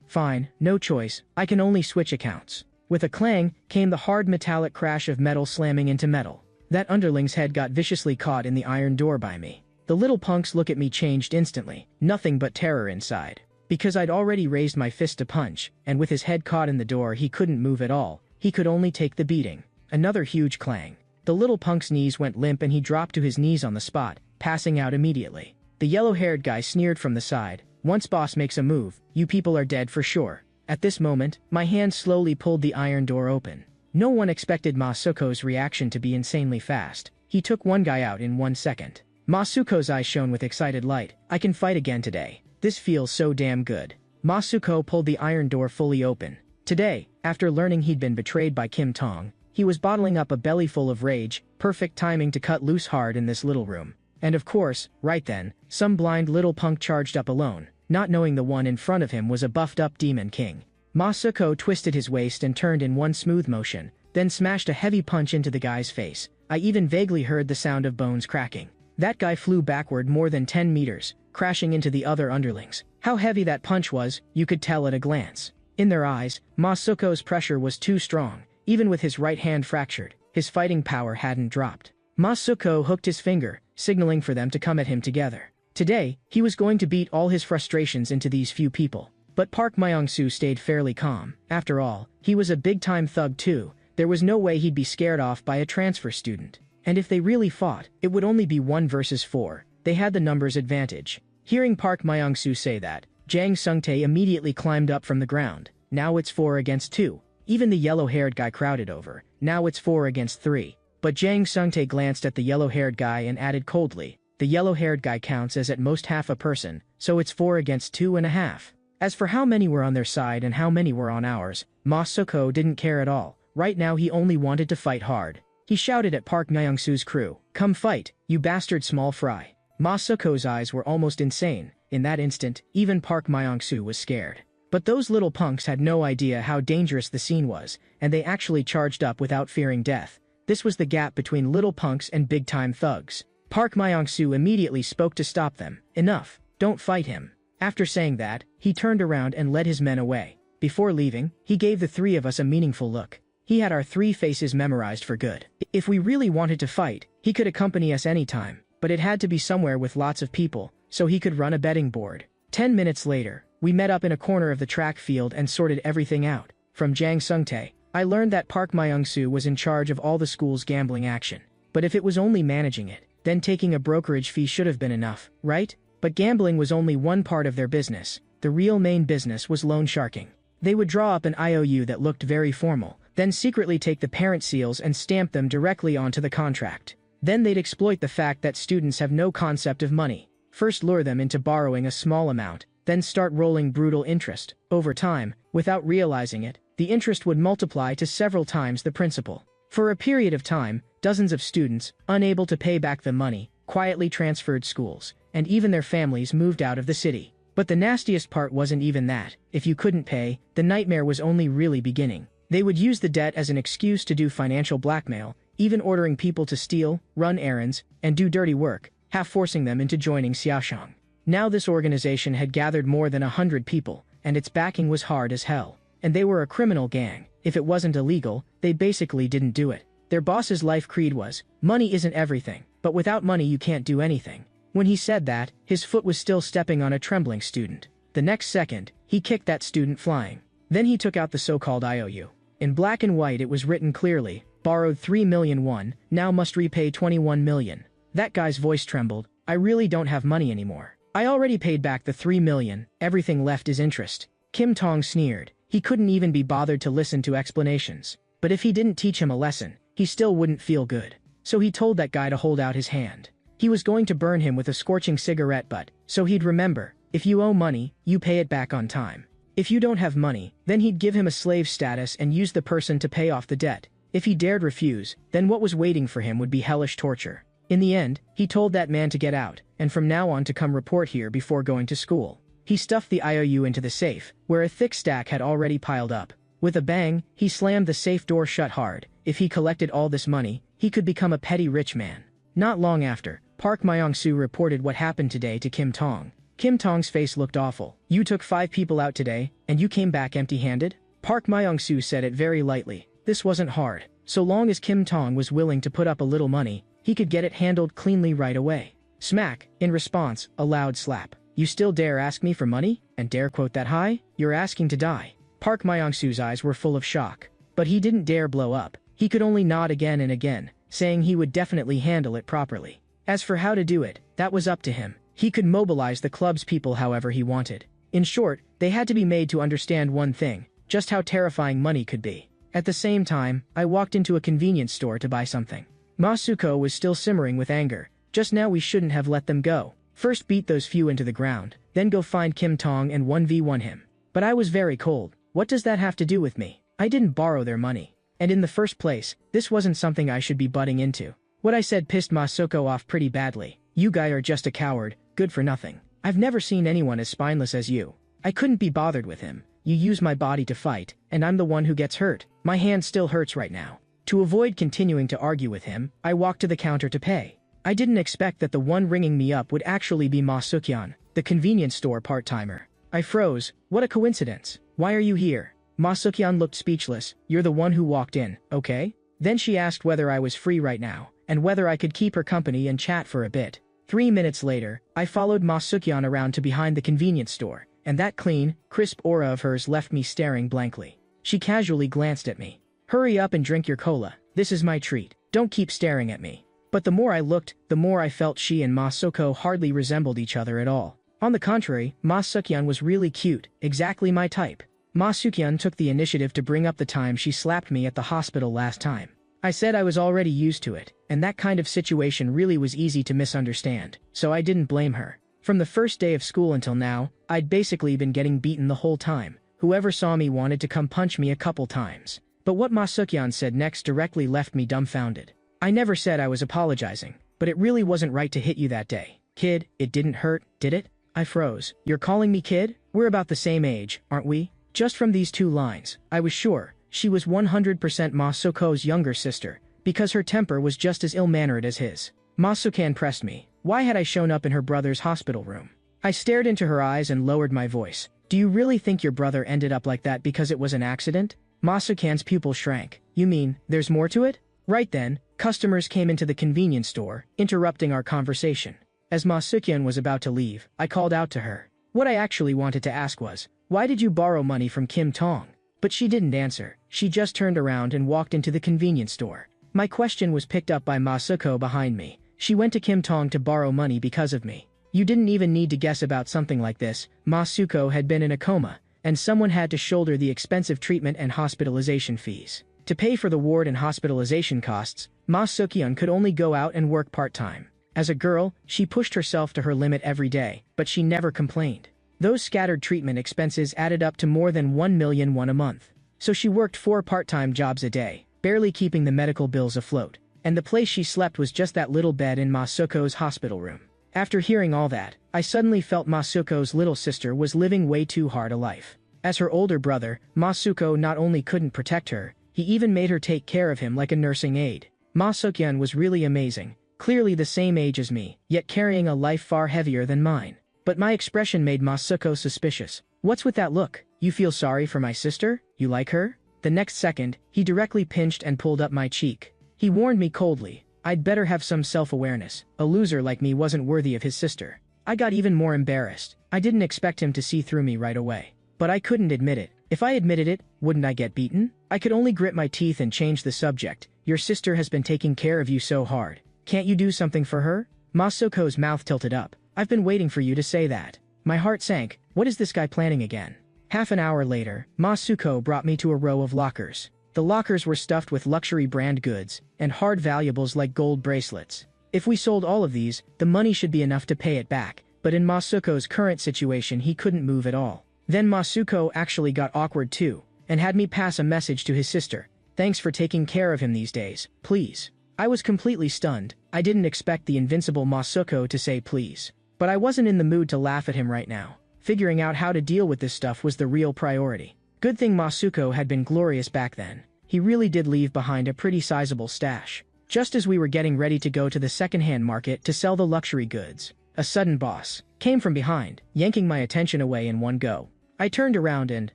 Fine, no choice, I can only switch accounts. With a clang, came the hard metallic crash of metal slamming into metal. That underling's head got viciously caught in the iron door by me. The little punk's look at me changed instantly, nothing but terror inside. Because I'd already raised my fist to punch, and with his head caught in the door he couldn't move at all, he could only take the beating. Another huge clang. The little punk's knees went limp and he dropped to his knees on the spot, passing out immediately. The yellow-haired guy sneered from the side, "Once boss makes a move, you people are dead for sure." At this moment, my hand slowly pulled the iron door open. No one expected Masuko's reaction to be insanely fast. He took one guy out in 1 second. Masuko's eyes shone with excited light. "I can fight again today. This feels so damn good." Masuko pulled the iron door fully open. Today, after learning he'd been betrayed by Kim Tong, he was bottling up a belly full of rage, perfect timing to cut loose hard in this little room. And of course, right then, some blind little punk charged up alone, not knowing the one in front of him was a buffed-up demon king. Masuko twisted his waist and turned in one smooth motion, then smashed a heavy punch into the guy's face. I even vaguely heard the sound of bones cracking. That guy flew backward more than 10 meters, crashing into the other underlings. How heavy that punch was, you could tell at a glance. In their eyes, Masuko's pressure was too strong. Even with his right hand fractured, his fighting power hadn't dropped. Masuko hooked his finger, signaling for them to come at him together. Today, he was going to beat all his frustrations into these few people. But Park Myung-soo stayed fairly calm. After all, he was a big-time thug too. There was no way he'd be scared off by a transfer student. And if they really fought, it would only be 1 versus 4. They had the numbers advantage. Hearing Park Myung-soo say that, Jang Sung-tae immediately climbed up from the ground. Now it's 4 against 2. Even the yellow-haired guy crowded over. Now it's 4 against 3. But Jang Sung-tae glanced at the yellow-haired guy and added coldly, "The yellow-haired guy counts as at most half a person, so it's 4 against 2.5. As for how many were on their side and how many were on ours, Masuko didn't care at all. Right now he only wanted to fight hard. He shouted at Park Myung-soo's crew, "Come fight, you bastard small fry." Masuko's eyes were almost insane. In that instant, even Park Myung-soo was scared. But those little punks had no idea how dangerous the scene was, and they actually charged up without fearing death. This was the gap between little punks and big-time thugs. Park Myung-soo immediately spoke to stop them. "Enough, don't fight him." After saying that, he turned around and led his men away. Before leaving, he gave the 3 of us a meaningful look. He had our 3 faces memorized for good. If we really wanted to fight, he could accompany us anytime, but it had to be somewhere with lots of people, so he could run a betting board. 10 minutes later, we met up in a corner of the track field and sorted everything out. From Jang Sung-tae, I learned that Park Myung-soo was in charge of all the school's gambling action. But if it was only managing it, then taking a brokerage fee should have been enough, right? But gambling was only one part of their business. The real main business was loan sharking. They would draw up an IOU that looked very formal, then secretly take the parent seals and stamp them directly onto the contract. Then they'd exploit the fact that students have no concept of money. First lure them into borrowing a small amount, then start rolling brutal interest. Over time, without realizing it, the interest would multiply to several times the principal. For a period of time, dozens of students, unable to pay back the money, quietly transferred schools, and even their families moved out of the city. But the nastiest part wasn't even that. If you couldn't pay, the nightmare was only really beginning. They would use the debt as an excuse to do financial blackmail, even ordering people to steal, run errands, and do dirty work, half forcing them into joining Xiaoshang. Now this organization had gathered more than 100 people, and its backing was hard as hell. And they were a criminal gang. If it wasn't illegal, they basically didn't do it. Their boss's life creed was, "Money isn't everything, but without money you can't do anything." When he said that, his foot was still stepping on a trembling student. The next second, he kicked that student flying. Then he took out the so-called IOU. In black and white it was written clearly, "Borrowed 3 million won, now must repay 21 million. That guy's voice trembled. "I really don't have money anymore. I already paid back the 3 million, everything left is interest." Kim Tong sneered. He couldn't even be bothered to listen to explanations. But if he didn't teach him a lesson, he still wouldn't feel good. So he told that guy to hold out his hand. He was going to burn him with a scorching cigarette butt, so he'd remember, if you owe money, you pay it back on time. If you don't have money, then he'd give him a slave status and use the person to pay off the debt. If he dared refuse, then what was waiting for him would be hellish torture. In the end, he told that man to get out, and from now on to come report here before going to school. He stuffed the IOU into the safe, where a thick stack had already piled up. With a bang, he slammed the safe door shut hard. If he collected all this money, he could become a petty rich man. Not long after, Park Myong-soo reported what happened today to Kim Tong. Kim Tong's face looked awful. "You took 5 people out today, and you came back empty-handed?" Park Myong-soo said it very lightly. This wasn't hard. So long as Kim Tong was willing to put up a little money, he could get it handled cleanly right away. Smack. In response, a loud slap. "You still dare ask me for money? And dare quote that high? You're asking to die." Park Myong-soo's eyes were full of shock. But he didn't dare blow up. He could only nod again and again, saying he would definitely handle it properly. As for how to do it, that was up to him. He could mobilize the club's people however he wanted. In short, they had to be made to understand one thing, just how terrifying money could be. At the same time, I walked into a convenience store to buy something. Masuko was still simmering with anger. Just now we shouldn't have let them go. First beat those few into the ground, then go find Kim Tong and 1v1 him. But I was very cold. What does that have to do with me? I didn't borrow their money. And in the first place, this wasn't something I should be butting into. What I said pissed Masuko off pretty badly. "You guy are just a coward, good for nothing. I've never seen anyone as spineless as you." I couldn't be bothered with him. "You use my body to fight, and I'm the one who gets hurt. My hand still hurts right now." To avoid continuing to argue with him, I walked to the counter to pay. I didn't expect that the one ringing me up would actually be Ma Suk-yeon, the convenience store part-timer. I froze. What a coincidence. "Why are you here?" Ma Suk-yeon looked speechless. "You're the one who walked in, okay?" Then she asked whether I was free right now, and whether I could keep her company and chat for a bit. 3 minutes later, I followed Ma Suk-yeon around to behind the convenience store, and that clean, crisp aura of hers left me staring blankly. She casually glanced at me. "Hurry up and drink your cola. This is my treat. Don't keep staring at me." But the more I looked, the more I felt she and Ma Suk-yeon hardly resembled each other at all. On the contrary, Ma Suk-yeon was really cute, exactly my type. Ma Suk-yeon took the initiative to bring up the time she slapped me at the hospital last time. I said I was already used to it, and that kind of situation really was easy to misunderstand, so I didn't blame her. From the first day of school until now, I'd basically been getting beaten the whole time. Whoever saw me wanted to come punch me a couple times. But what Ma Suk-yeon said next directly left me dumbfounded. "I never said I was apologizing, but it really wasn't right to hit you that day. Kid, it didn't hurt, did it?" I froze. "You're calling me kid? We're about the same age, aren't we?" Just from these 2 lines, I was sure she was 100% Ma Suk-yeon's younger sister, because her temper was just as ill-mannered as his. Ma Suk-yeon pressed me. Why had I shown up in her brother's hospital room? I stared into her eyes and lowered my voice. "Do you really think your brother ended up like that because it was an accident?" Ma Suk-yeon's pupil shrank. "You mean, there's more to it?" Right then, customers came into the convenience store, interrupting our conversation. As Ma Suk-yeon was about to leave, I called out to her. What I actually wanted to ask was, "Why did you borrow money from Kim Tong?" But she didn't answer. She just turned around and walked into the convenience store. My question was picked up by Ma Suk-yeon behind me. She went to Kim Tong to borrow money because of me. You didn't even need to guess about something like this. Ma Suk-yeon had been in a coma, and someone had to shoulder the expensive treatment and hospitalization fees. To pay for the ward and hospitalization costs, Ma Suk-yeon could only go out and work part-time. As a girl, she pushed herself to her limit every day, but she never complained. Those scattered treatment expenses added up to more than 1 million won a month. So she worked 4 part-time jobs a day, barely keeping the medical bills afloat. And the place she slept was just that little bed in Ma Suk-yeon's hospital room. After hearing all that, I suddenly felt Ma Suk-yeon's little sister was living way too hard a life. As her older brother, Ma Suk-yeon not only couldn't protect her, he even made her take care of him like a nursing aide. Ma Suk-yeon was really amazing, clearly the same age as me, yet carrying a life far heavier than mine. But my expression made Ma Suk-yeon suspicious. "What's with that look? You feel sorry for my sister? You like her?" The next second, he directly pinched and pulled up my cheek. He warned me coldly, I'd better have some self-awareness. A loser like me wasn't worthy of his sister. I got even more embarrassed. I didn't expect him to see through me right away. But I couldn't admit it. If I admitted it, wouldn't I get beaten? I could only grit my teeth and change the subject. "Your sister has been taking care of you so hard. Can't you do something for her?" Ma Suk-yeon's mouth tilted up. "I've been waiting for you to say that." My heart sank. What is this guy planning again? Half an hour later, Ma Suk-yeon brought me to a row of lockers. The lockers were stuffed with luxury brand goods and hard valuables like gold bracelets. If we sold all of these, the money should be enough to pay it back, but in Ma Suk-yeon's current situation he couldn't move at all. Then Masuko actually got awkward too, and had me pass a message to his sister. Thanks for taking care of him these days, please. I was completely stunned. I didn't expect the invincible Masuko to say please. But I wasn't in the mood to laugh at him right now. Figuring out how to deal with this stuff was the real priority. Good thing Masuko had been glorious back then. He really did leave behind a pretty sizable stash. Just as we were getting ready to go to the second-hand market to sell the luxury goods, a sudden boss came from behind, yanking my attention away in one go. I turned around and,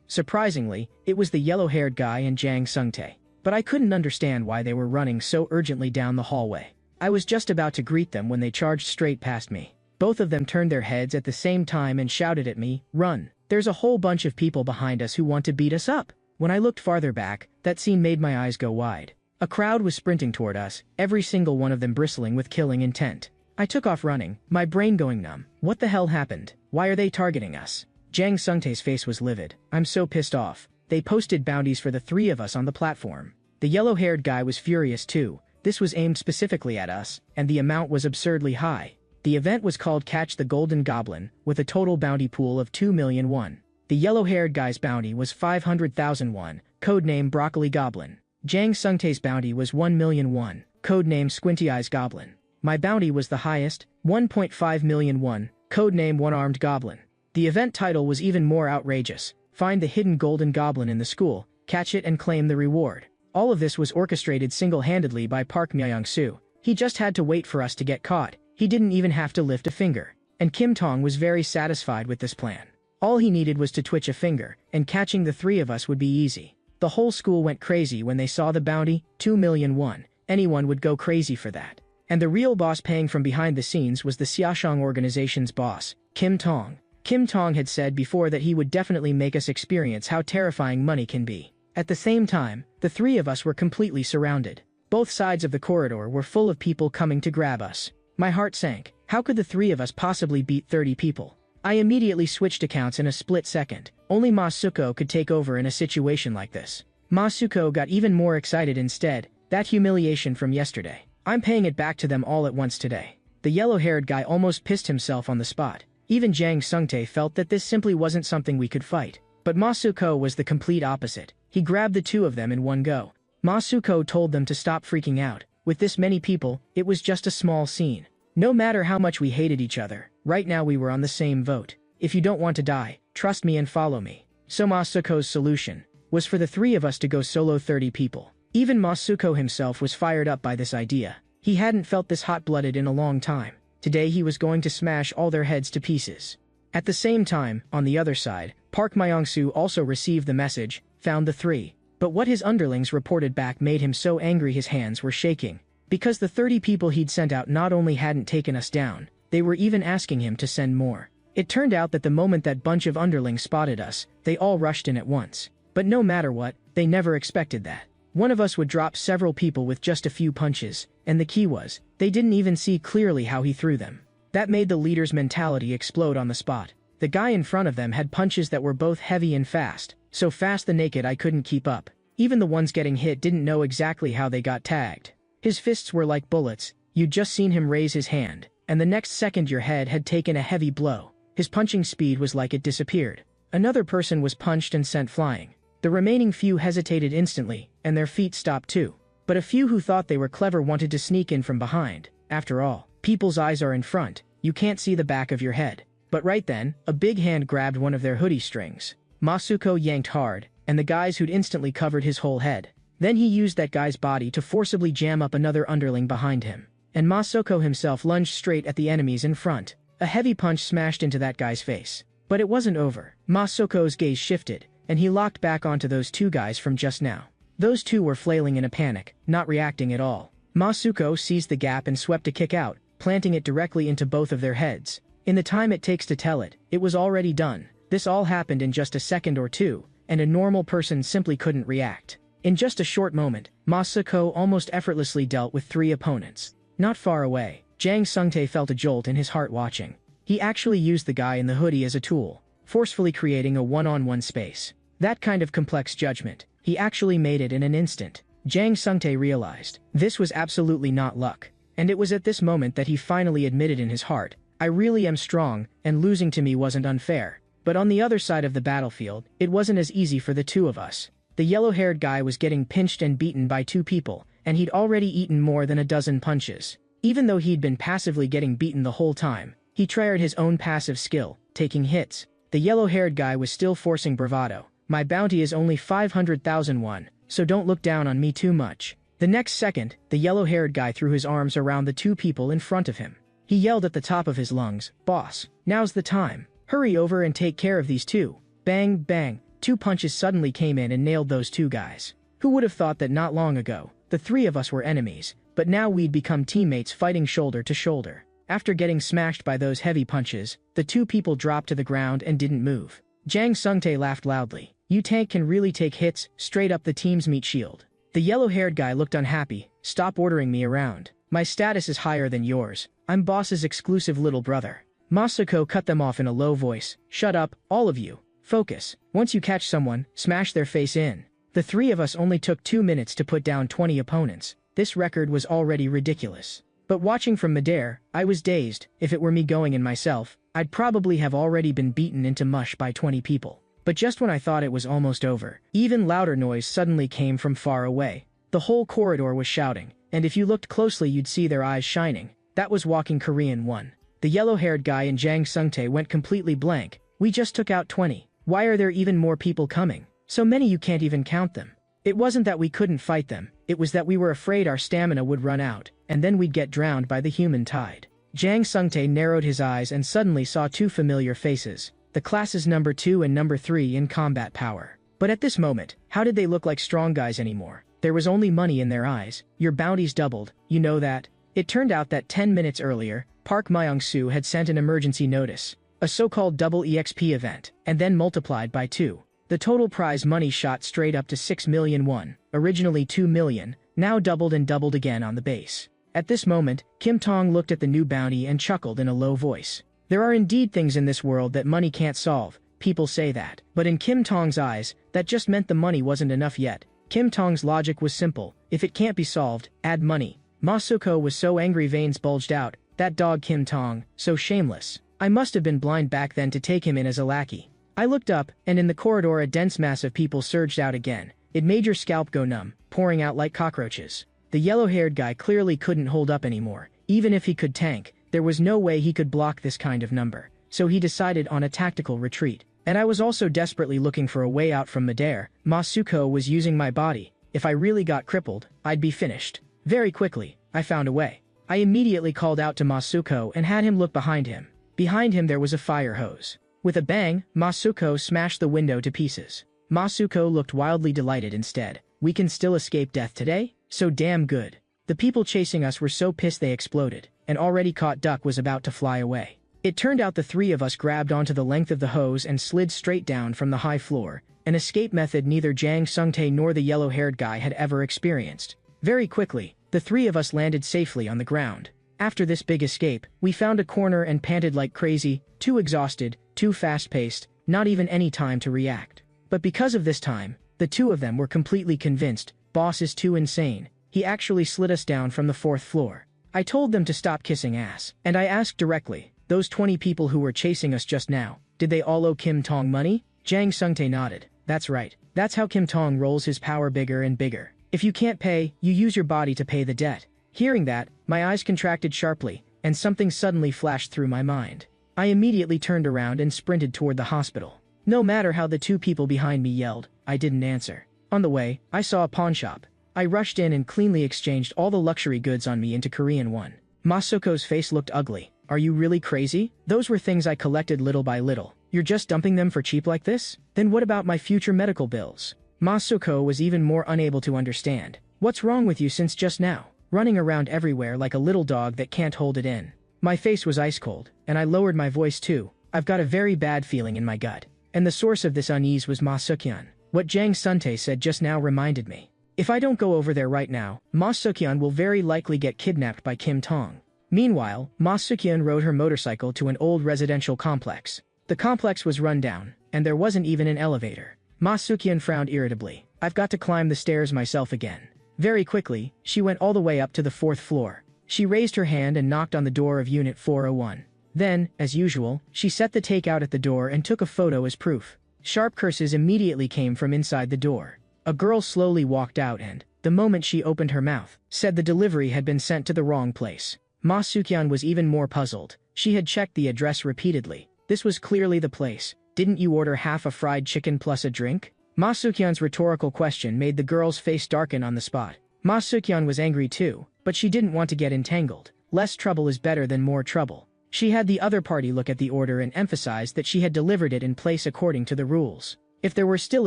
surprisingly, it was the yellow-haired guy and Jang Sung-tae. But I couldn't understand why they were running so urgently down the hallway. I was just about to greet them when they charged straight past me. Both of them turned their heads at the same time and shouted at me, "Run! There's a whole bunch of people behind us who want to beat us up!" When I looked farther back, that scene made my eyes go wide. A crowd was sprinting toward us, every single one of them bristling with killing intent. I took off running, my brain going numb. What the hell happened? Why are they targeting us? Jang Sung-tae's face was livid. I'm so pissed off. They posted bounties for the three of us on the platform. The yellow-haired guy was furious too. This was aimed specifically at us, and the amount was absurdly high. The event was called Catch the Golden Goblin, with a total bounty pool of 2 million won. The yellow-haired guy's bounty was 500,000 won, codename Broccoli Goblin. Jang Sung-tae's bounty was 1 million won, codename Squinty Eyes Goblin. My bounty was the highest, 1.5 million won, codename One-Armed Goblin. The event title was even more outrageous. Find the hidden golden goblin in the school, catch it and claim the reward. All of this was orchestrated single-handedly by Park Myung-soo. He just had to wait for us to get caught. He didn't even have to lift a finger. And Kim Tong was very satisfied with this plan. All he needed was to twitch a finger, and catching the three of us would be easy. The whole school went crazy when they saw the bounty, 2 million won. Anyone would go crazy for that. And the real boss paying from behind the scenes was the Xiaoshang organization's boss, Kim Tong. Kim Tong had said before that he would definitely make us experience how terrifying money can be. At the same time, the three of us were completely surrounded. Both sides of the corridor were full of people coming to grab us. My heart sank. How could the three of us possibly beat 30 people? I immediately switched accounts in a split second. Only Masuko could take over in a situation like this. Masuko got even more excited instead. That humiliation from yesterday. I'm paying it back to them all at once today. The yellow-haired guy almost pissed himself on the spot. Even Jang Sung-tae felt that this simply wasn't something we could fight. But Masuko was the complete opposite. He grabbed the two of them in one go. Masuko told them to stop freaking out. With this many people, it was just a small scene. No matter how much we hated each other, right now we were on the same boat. If you don't want to die, trust me and follow me. So Masuko's solution was for the three of us to go solo 30 people. Even Masuko himself was fired up by this idea. He hadn't felt this hot-blooded in a long time. Today he was going to smash all their heads to pieces. At the same time, on the other side, Park Myung-soo also received the message, found the three. But what his underlings reported back made him so angry his hands were shaking. Because the 30 people he'd sent out not only hadn't taken us down, they were even asking him to send more. It turned out that the moment that bunch of underlings spotted us, they all rushed in at once. But no matter what, they never expected that. One of us would drop several people with just a few punches, and the key was, they didn't even see clearly how he threw them. That made the leader's mentality explode on the spot. The guy in front of them had punches that were both heavy and fast, so fast the naked eye couldn't keep up. Even the ones getting hit didn't know exactly how they got tagged. His fists were like bullets. You'd just seen him raise his hand, and the next second your head had taken a heavy blow. His punching speed was like it disappeared. Another person was punched and sent flying. The remaining few hesitated instantly, and their feet stopped too. But a few who thought they were clever wanted to sneak in from behind. After all, people's eyes are in front. You can't see the back of your head. But right then, a big hand grabbed one of their hoodie strings. Masuko yanked hard, and the guys who'd instantly covered his whole head. Then he used that guy's body to forcibly jam up another underling behind him. And Masuko himself lunged straight at the enemies in front. A heavy punch smashed into that guy's face. But it wasn't over. Masuko's gaze shifted, and he locked back onto those two guys from just now. Those two were flailing in a panic, not reacting at all. Masuko seized the gap and swept a kick out, planting it directly into both of their heads. In the time it takes to tell it, it was already done. This all happened in just a second or two, and a normal person simply couldn't react. In just a short moment, Masuko almost effortlessly dealt with three opponents. Not far away, Jang Sung-tae felt a jolt in his heart watching. He actually used the guy in the hoodie as a tool, forcefully creating a one-on-one space. That kind of complex judgment, he actually made it in an instant. Jang Sung-tae realized, this was absolutely not luck. And it was at this moment that he finally admitted in his heart, I really am strong, and losing to me wasn't unfair. But on the other side of the battlefield, it wasn't as easy for the two of us. The yellow-haired guy was getting pinched and beaten by two people, and he'd already eaten more than a dozen punches. Even though he'd been passively getting beaten the whole time, he tried his own passive skill, taking hits. The yellow-haired guy was still forcing bravado. My bounty is only 500,000 won, so don't look down on me too much. The next second, the yellow-haired guy threw his arms around the two people in front of him. He yelled at the top of his lungs, "Boss, now's the time. Hurry over and take care of these two." Bang, bang, two punches suddenly came in and nailed those two guys. Who would have thought that not long ago, the three of us were enemies, but now we'd become teammates fighting shoulder to shoulder. After getting smashed by those heavy punches, the two people dropped to the ground and didn't move. Jang Sungtae laughed loudly. "You tank can really take hits, straight up the team's meat shield." The yellow-haired guy looked unhappy. "Stop ordering me around. My status is higher than yours. I'm boss's exclusive little brother." Masako cut them off in a low voice. "Shut up, all of you. Focus. Once you catch someone, smash their face in." The three of us only took 2 minutes to put down 20 opponents. This record was already ridiculous. But watching from midair, I was dazed. If it were me going in myself, I'd probably have already been beaten into mush by 20 people. But just when I thought it was almost over, even louder noise suddenly came from far away. The whole corridor was shouting, and if you looked closely you'd see their eyes shining. That was Walking Korean 1. The yellow-haired guy and Jang Sungtae went completely blank. "We just took out 20. Why are there even more people coming? So many you can't even count them." It wasn't that we couldn't fight them, it was that we were afraid our stamina would run out, and then we'd get drowned by the human tide. Jang Sungtae narrowed his eyes and suddenly saw two familiar faces. The classes number 2 and number 3 in combat power. But at this moment, how did they look like strong guys anymore? There was only money in their eyes. "Your bounty's doubled, you know that?" It turned out that 10 minutes earlier, Park Myung-soo had sent an emergency notice, a so-called double EXP event, and then multiplied by 2. The total prize money shot straight up to 6 million won, originally 2 million, now doubled and doubled again on the base. At this moment, Kim Tong looked at the new bounty and chuckled in a low voice. There are indeed things in this world that money can't solve, people say that. But in Kim Tong's eyes, that just meant the money wasn't enough yet. Kim Tong's logic was simple: if it can't be solved, add money. Masuko was so angry veins bulged out. That dog Kim Tong, so shameless. I must have been blind back then to take him in as a lackey. I looked up, and in the corridor a dense mass of people surged out again. It made your scalp go numb, pouring out like cockroaches. The yellow-haired guy clearly couldn't hold up anymore. Even if he could tank, there was no way he could block this kind of number. So he decided on a tactical retreat. And I was also desperately looking for a way out from midair. Masuko was using my body. If I really got crippled, I'd be finished. Very quickly, I found a way. I immediately called out to Masuko and had him look behind him. Behind him there was a fire hose. With a bang, Masuko smashed the window to pieces. Masuko looked wildly delighted instead. "We can still escape death today? So damn good." The people chasing us were so pissed they exploded. An already caught duck was about to fly away. It turned out the three of us grabbed onto the length of the hose and slid straight down from the high floor, an escape method neither Jang Sungtae nor the yellow-haired guy had ever experienced. Very quickly, the three of us landed safely on the ground. After this big escape, we found a corner and panted like crazy, too exhausted, too fast-paced, not even any time to react. But because of this time, the two of them were completely convinced, boss is too insane. He actually slid us down from the 4th floor. I told them to stop kissing ass, and I asked directly, those 20 people who were chasing us just now, did they all owe Kim Tong money? Jang Sungtae nodded. That's right. That's how Kim Tong rolls his power bigger and bigger. If you can't pay, you use your body to pay the debt. Hearing that, my eyes contracted sharply, and something suddenly flashed through my mind. I immediately turned around and sprinted toward the hospital. No matter how the two people behind me yelled, I didn't answer. On the way, I saw a pawn shop. I rushed in and cleanly exchanged all the luxury goods on me into Korean won. Masuko's face looked ugly. Are you really crazy? Those were things I collected little by little. You're just dumping them for cheap like this? Then what about my future medical bills? Masuko was even more unable to understand. What's wrong with you since just now? Running around everywhere like a little dog that can't hold it in. My face was ice cold, and I lowered my voice too. I've got a very bad feeling in my gut. And the source of this unease was Ma-sukyeon. What Jang Sungtae said just now reminded me. If I don't go over there right now, Ma-sukyeon will very likely get kidnapped by Kim Tong. Meanwhile, Ma-sukyeon rode her motorcycle to an old residential complex. The complex was run down, and there wasn't even an elevator. Ma-sukyeon frowned irritably. I've got to climb the stairs myself again. Very quickly, she went all the way up to the 4th floor. She raised her hand and knocked on the door of Unit 401. Then, as usual, she set the takeout at the door and took a photo as proof. Sharp curses immediately came from inside the door. A girl slowly walked out and, the moment she opened her mouth, said the delivery had been sent to the wrong place. Ma Sukyeon was even more puzzled. She had checked the address repeatedly. This was clearly the place. Didn't you order half a fried chicken plus a drink? Ma Sukyeon's rhetorical question made the girl's face darken on the spot. Ma Sukyeon was angry too, but she didn't want to get entangled. Less trouble is better than more trouble. She had the other party look at the order and emphasize that she had delivered it in place according to the rules. If there were still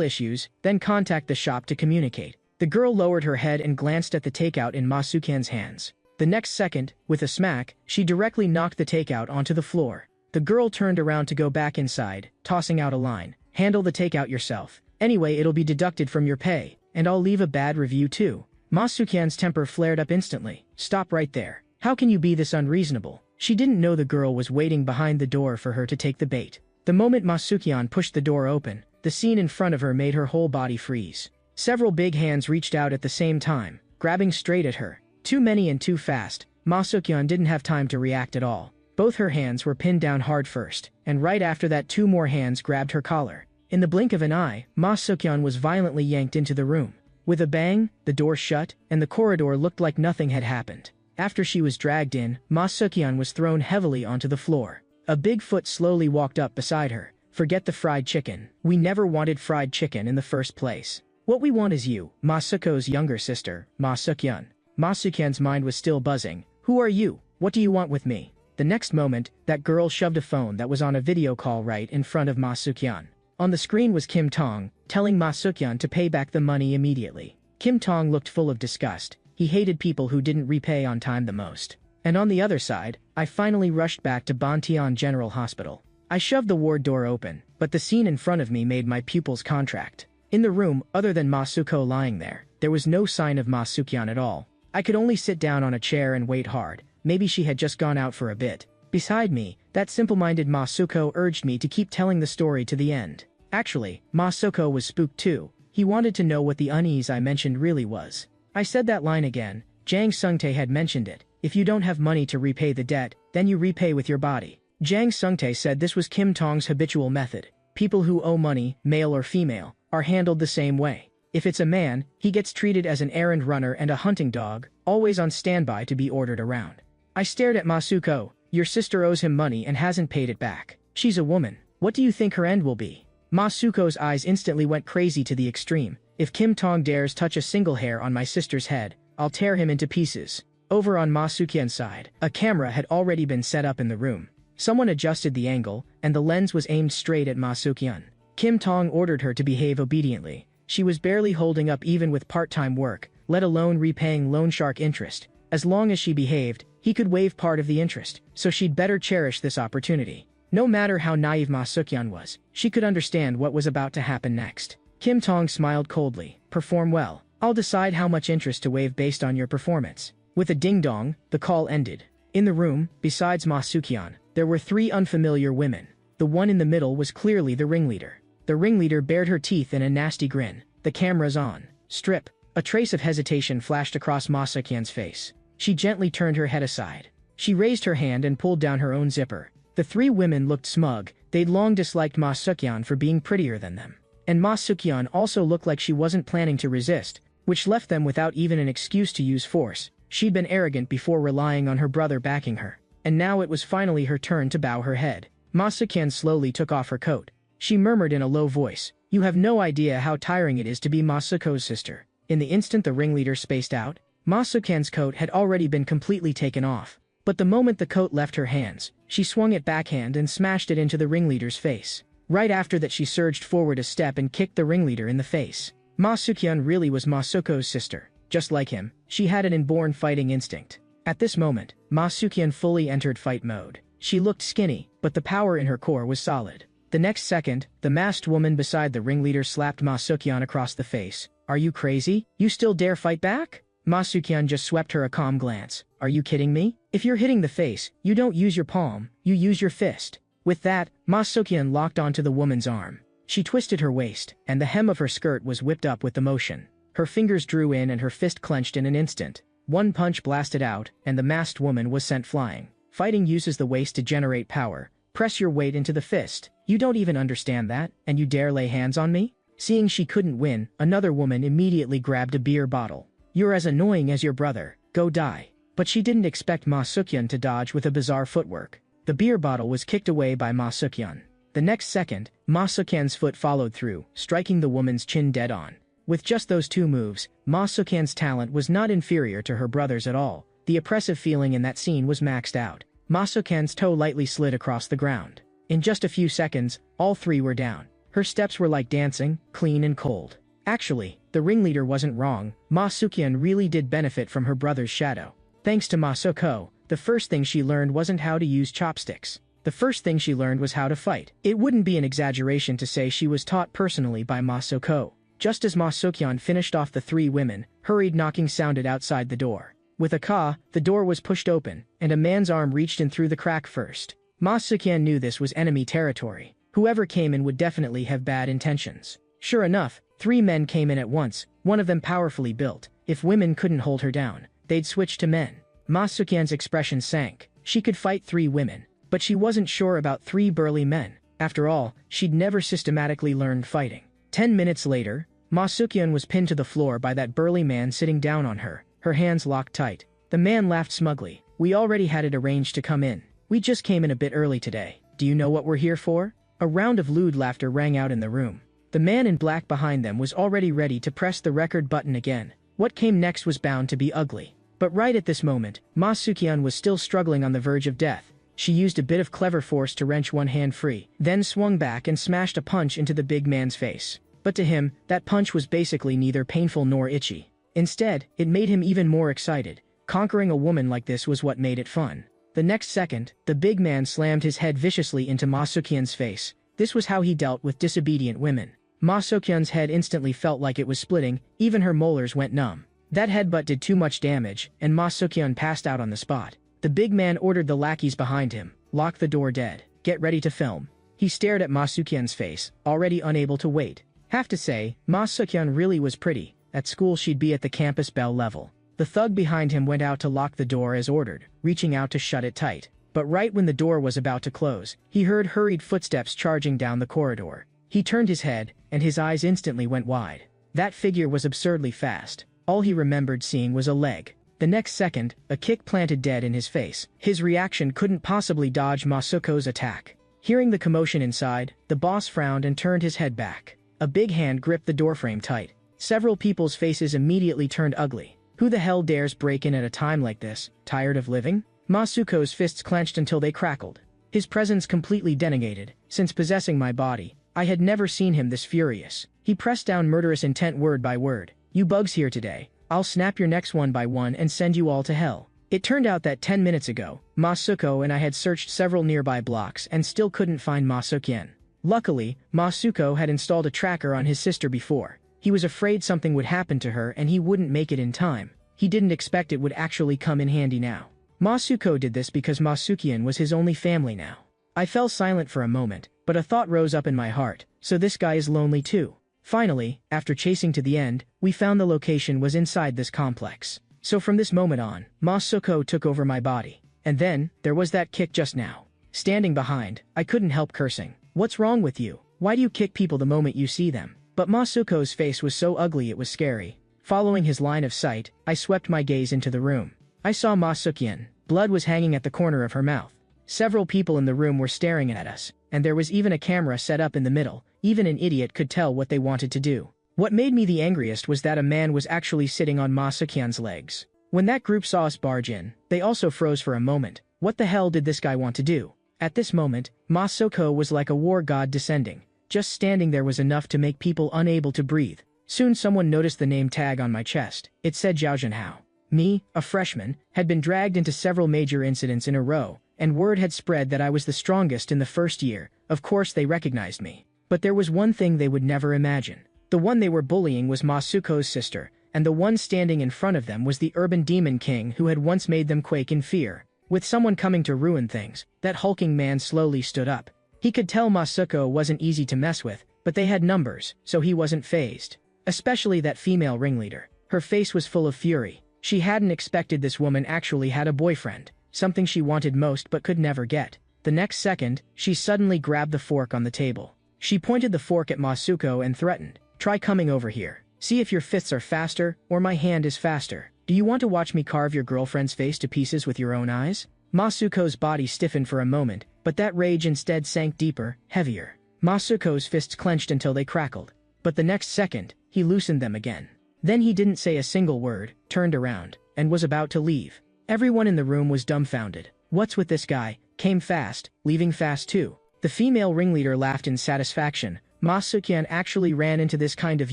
issues, then contact the shop to communicate. The girl lowered her head and glanced at the takeout in Ma Sukyeon's hands. The next second, with a smack, she directly knocked the takeout onto the floor. The girl turned around to go back inside, tossing out a line. Handle the takeout yourself. Anyway, it'll be deducted from your pay, and I'll leave a bad review too. Ma Sukyeon's temper flared up instantly. Stop right there. How can you be this unreasonable? She didn't know the girl was waiting behind the door for her to take the bait. The moment Ma Sukyeon pushed the door open, the scene in front of her made her whole body freeze. Several big hands reached out at the same time, grabbing straight at her. Too many and too fast. Ma Sukyeon didn't have time to react at all. Both her hands were pinned down hard first, and right after that 2 more hands grabbed her collar. In the blink of an eye, Ma Sukyeon was violently yanked into the room. With a bang, the door shut, and the corridor looked like nothing had happened. After she was dragged in, Ma Sukyeon was thrown heavily onto the floor. A big foot slowly walked up beside her. Forget the fried chicken. We never wanted fried chicken in the first place. What we want is you, Ma Suko's younger sister, Ma Sukyeon. Ma Sukyeon's mind was still buzzing. Who are you? What do you want with me? The next moment, that girl shoved a phone that was on a video call right in front of Ma Sukyeon. On the screen was Kim Tong, telling Ma Sukyeon to pay back the money immediately. Kim Tong looked full of disgust. He hated people who didn't repay on time the most. And on the other side, I finally rushed back to Bantian General Hospital. I shoved the ward door open, but the scene in front of me made my pupils contract. In the room, other than Ma Suko lying there was no sign of Ma Sukyeon at all. I could only sit down on a chair and wait hard. Maybe she had just gone out for a bit. Beside me, that simple-minded Ma Suko urged me to keep telling the story to the end. Actually, Ma Suko was spooked too. He wanted to know what the unease I mentioned really was. I said that line again. Jang Sungtae had mentioned it. If you don't have money to repay the debt, then you repay with your body. Jang Sungtae said this was Kim Tong's habitual method. People who owe money, male or female, are handled the same way. If it's a man, he gets treated as an errand runner and a hunting dog, always on standby to be ordered around. I stared at Ma Suko. Your sister owes him money and hasn't paid it back. She's a woman. What do you think her end will be? Ma Suko's eyes instantly went crazy to the extreme. If Kim Tong dares touch a single hair on my sister's head, I'll tear him into pieces. Over on Ma Sukyeon's side, a camera had already been set up in the room. Someone adjusted the angle, and the lens was aimed straight at Ma Sukyeon. Kim Tong ordered her to behave obediently. She was barely holding up even with part-time work, let alone repaying loan shark interest. As long as she behaved, he could waive part of the interest, so she'd better cherish this opportunity. No matter how naive Ma Sukyeon was, she could understand what was about to happen next. Kim Tong smiled coldly. Perform well. I'll decide how much interest to waive based on your performance. With a ding-dong, the call ended. In the room, besides Ma Sukyeon, there were 3 unfamiliar women. The one in the middle was clearly the ringleader. The ringleader bared her teeth in a nasty grin. The camera's on. Strip. A trace of hesitation flashed across Ma Sukyeon's face. She gently turned her head aside. She raised her hand and pulled down her own zipper. The 3 women looked smug. They'd long disliked Ma Sukyeon for being prettier than them. And Ma Sukyeon also looked like she wasn't planning to resist, which left them without even an excuse to use force. She'd been arrogant before relying on her brother backing her, and now it was finally her turn to bow her head. Ma Sukyeon slowly took off her coat. She murmured in a low voice, "You have no idea how tiring it is to be Ma Suko's sister." In the instant the ringleader spaced out, Ma Sukyeon's coat had already been completely taken off. But the moment the coat left her hands, she swung it backhand and smashed it into the ringleader's face. Right after that she surged forward a step and kicked the ringleader in the face. Ma Sukyeon really was Ma Suko's sister. Just like him, she had an inborn fighting instinct. At this moment, Ma Sukyeon fully entered fight mode. She looked skinny, but the power in her core was solid. The next second, the masked woman beside the ringleader slapped Ma Sukyeon across the face. "Are you crazy? You still dare fight back?" Ma Sukyeon just swept her a calm glance. "Are you kidding me? If you're hitting the face, you don't use your palm, you use your fist." With that, Ma Sukyeon locked onto the woman's arm. She twisted her waist, and the hem of her skirt was whipped up with the motion. Her fingers drew in and her fist clenched in an instant. One punch blasted out, and the masked woman was sent flying. Fighting uses the waist to generate power. Press your weight into the fist. You don't even understand that, and you dare lay hands on me? Seeing she couldn't win, another woman immediately grabbed a beer bottle. You're as annoying as your brother. Go die. But she didn't expect Ma Sukyeon to dodge with a bizarre footwork. The beer bottle was kicked away by Ma Sukyeon. The next second, Ma Sukyeon's foot followed through, striking the woman's chin dead on. With just those two moves, Ma Sukyeon's talent was not inferior to her brother's at all. The oppressive feeling in that scene was maxed out. Ma Sukyeon's toe lightly slid across the ground. In just a few seconds, all three were down. Her steps were like dancing, clean and cold. Actually, the ringleader wasn't wrong. Ma Sukyeon really did benefit from her brother's shadow. Thanks to Ma Suko, the first thing she learned wasn't how to use chopsticks. The first thing she learned was how to fight. It wouldn't be an exaggeration to say she was taught personally by Ma Suko. Just as Ma Sukyeon finished off the three women, hurried knocking sounded outside the door. With a caw, the door was pushed open, and a man's arm reached in through the crack first. Ma Sukyeon knew this was enemy territory. Whoever came in would definitely have bad intentions. Sure enough, three men came in at once, one of them powerfully built. If women couldn't hold her down, they'd switch to men. Ma Sukyeon's expression sank. She could fight three women, but she wasn't sure about three burly men. After all, she'd never systematically learned fighting. 10 minutes later, Ma Sukyeon was pinned to the floor by that burly man sitting down on her, her hands locked tight. The man laughed smugly. We already had it arranged to come in. We just came in a bit early today. Do you know what we're here for? A round of lewd laughter rang out in the room. The man in black behind them was already ready to press the record button again. What came next was bound to be ugly. But right at this moment, Ma Sukyeon was still struggling on the verge of death. She used a bit of clever force to wrench one hand free, then swung back and smashed a punch into the big man's face. But to him, that punch was basically neither painful nor itchy. Instead, it made him even more excited. Conquering a woman like this was what made it fun. The next second, the big man slammed his head viciously into Ma Sukyeon's face. This was how he dealt with disobedient women. Ma Sukyeon's head instantly felt like it was splitting, even her molars went numb. That headbutt did too much damage, and Ma Sukyeon passed out on the spot. The big man ordered the lackeys behind him, "Lock the door dead. Get ready to film." He stared at Ma Sukyeon's face, already unable to wait. Have to say, Ma Sukyeon really was pretty. At school she'd be at the campus belle level. The thug behind him went out to lock the door as ordered, reaching out to shut it tight. But right when the door was about to close, he heard hurried footsteps charging down the corridor. He turned his head, and his eyes instantly went wide. That figure was absurdly fast. All he remembered seeing was a leg. The next second, a kick planted dead in his face. His reaction couldn't possibly dodge Ma Suko's attack. Hearing the commotion inside, the boss frowned and turned his head back. A big hand gripped the doorframe tight. Several people's faces immediately turned ugly. Who the hell dares break in at a time like this? Tired of living? Ma Suko's fists clenched until they crackled. His presence completely denegated. Since possessing my body, I had never seen him this furious. He pressed down murderous intent word by word. "You bugs here today. I'll snap your necks one by one and send you all to hell." It turned out that 10 minutes ago, Ma Suko and I had searched several nearby blocks and still couldn't find Ma Sukyeon. Luckily, Ma Suko had installed a tracker on his sister before. He was afraid something would happen to her and he wouldn't make it in time. He didn't expect it would actually come in handy now. Ma Suko did this because Ma Sukyeon was his only family now. I fell silent for a moment, but a thought rose up in my heart. So this guy is lonely too. Finally, after chasing to the end, we found the location was inside this complex. So from this moment on, Ma Suko took over my body. And then, there was that kick just now. Standing behind, I couldn't help cursing. "What's wrong with you? Why do you kick people the moment you see them?" But Ma Suko's face was so ugly it was scary. Following his line of sight, I swept my gaze into the room. I saw Ma Sukyeon. Blood was hanging at the corner of her mouth. Several people in the room were staring at us, and there was even a camera set up in the middle. Even an idiot could tell what they wanted to do. What made me the angriest was that a man was actually sitting on Ma Sukyeon's legs. When that group saw us barge in, they also froze for a moment. What the hell did this guy want to do? At this moment, Ma Suko was like a war god descending. Just standing there was enough to make people unable to breathe. Soon someone noticed the name tag on my chest. It said Zhao Junhao. Me, a freshman, had been dragged into several major incidents in a row, and word had spread that I was the strongest in the first year. Of course they recognized me. But there was one thing they would never imagine. The one they were bullying was Ma Suko's sister, and the one standing in front of them was the urban demon king who had once made them quake in fear. With someone coming to ruin things, that hulking man slowly stood up. He could tell Ma Suko wasn't easy to mess with, but they had numbers, so he wasn't fazed. Especially that female ringleader. Her face was full of fury. She hadn't expected this woman actually had a boyfriend. something she wanted most but could never get. The next second, she suddenly grabbed the fork on the table. She pointed the fork at Masuko and threatened, "Try coming over here. See if your fists are faster, or my hand is faster. Do you want to watch me carve your girlfriend's face to pieces with your own eyes?" Masuko's body stiffened for a moment, but that rage instead sank deeper, heavier. Masuko's fists clenched until they crackled. But the next second, he loosened them again. Then he didn't say a single word, turned around, and was about to leave. Everyone in the room was dumbfounded. "What's with this guy? Came fast, leaving fast too." The female ringleader laughed in satisfaction. Masukian actually ran into this kind of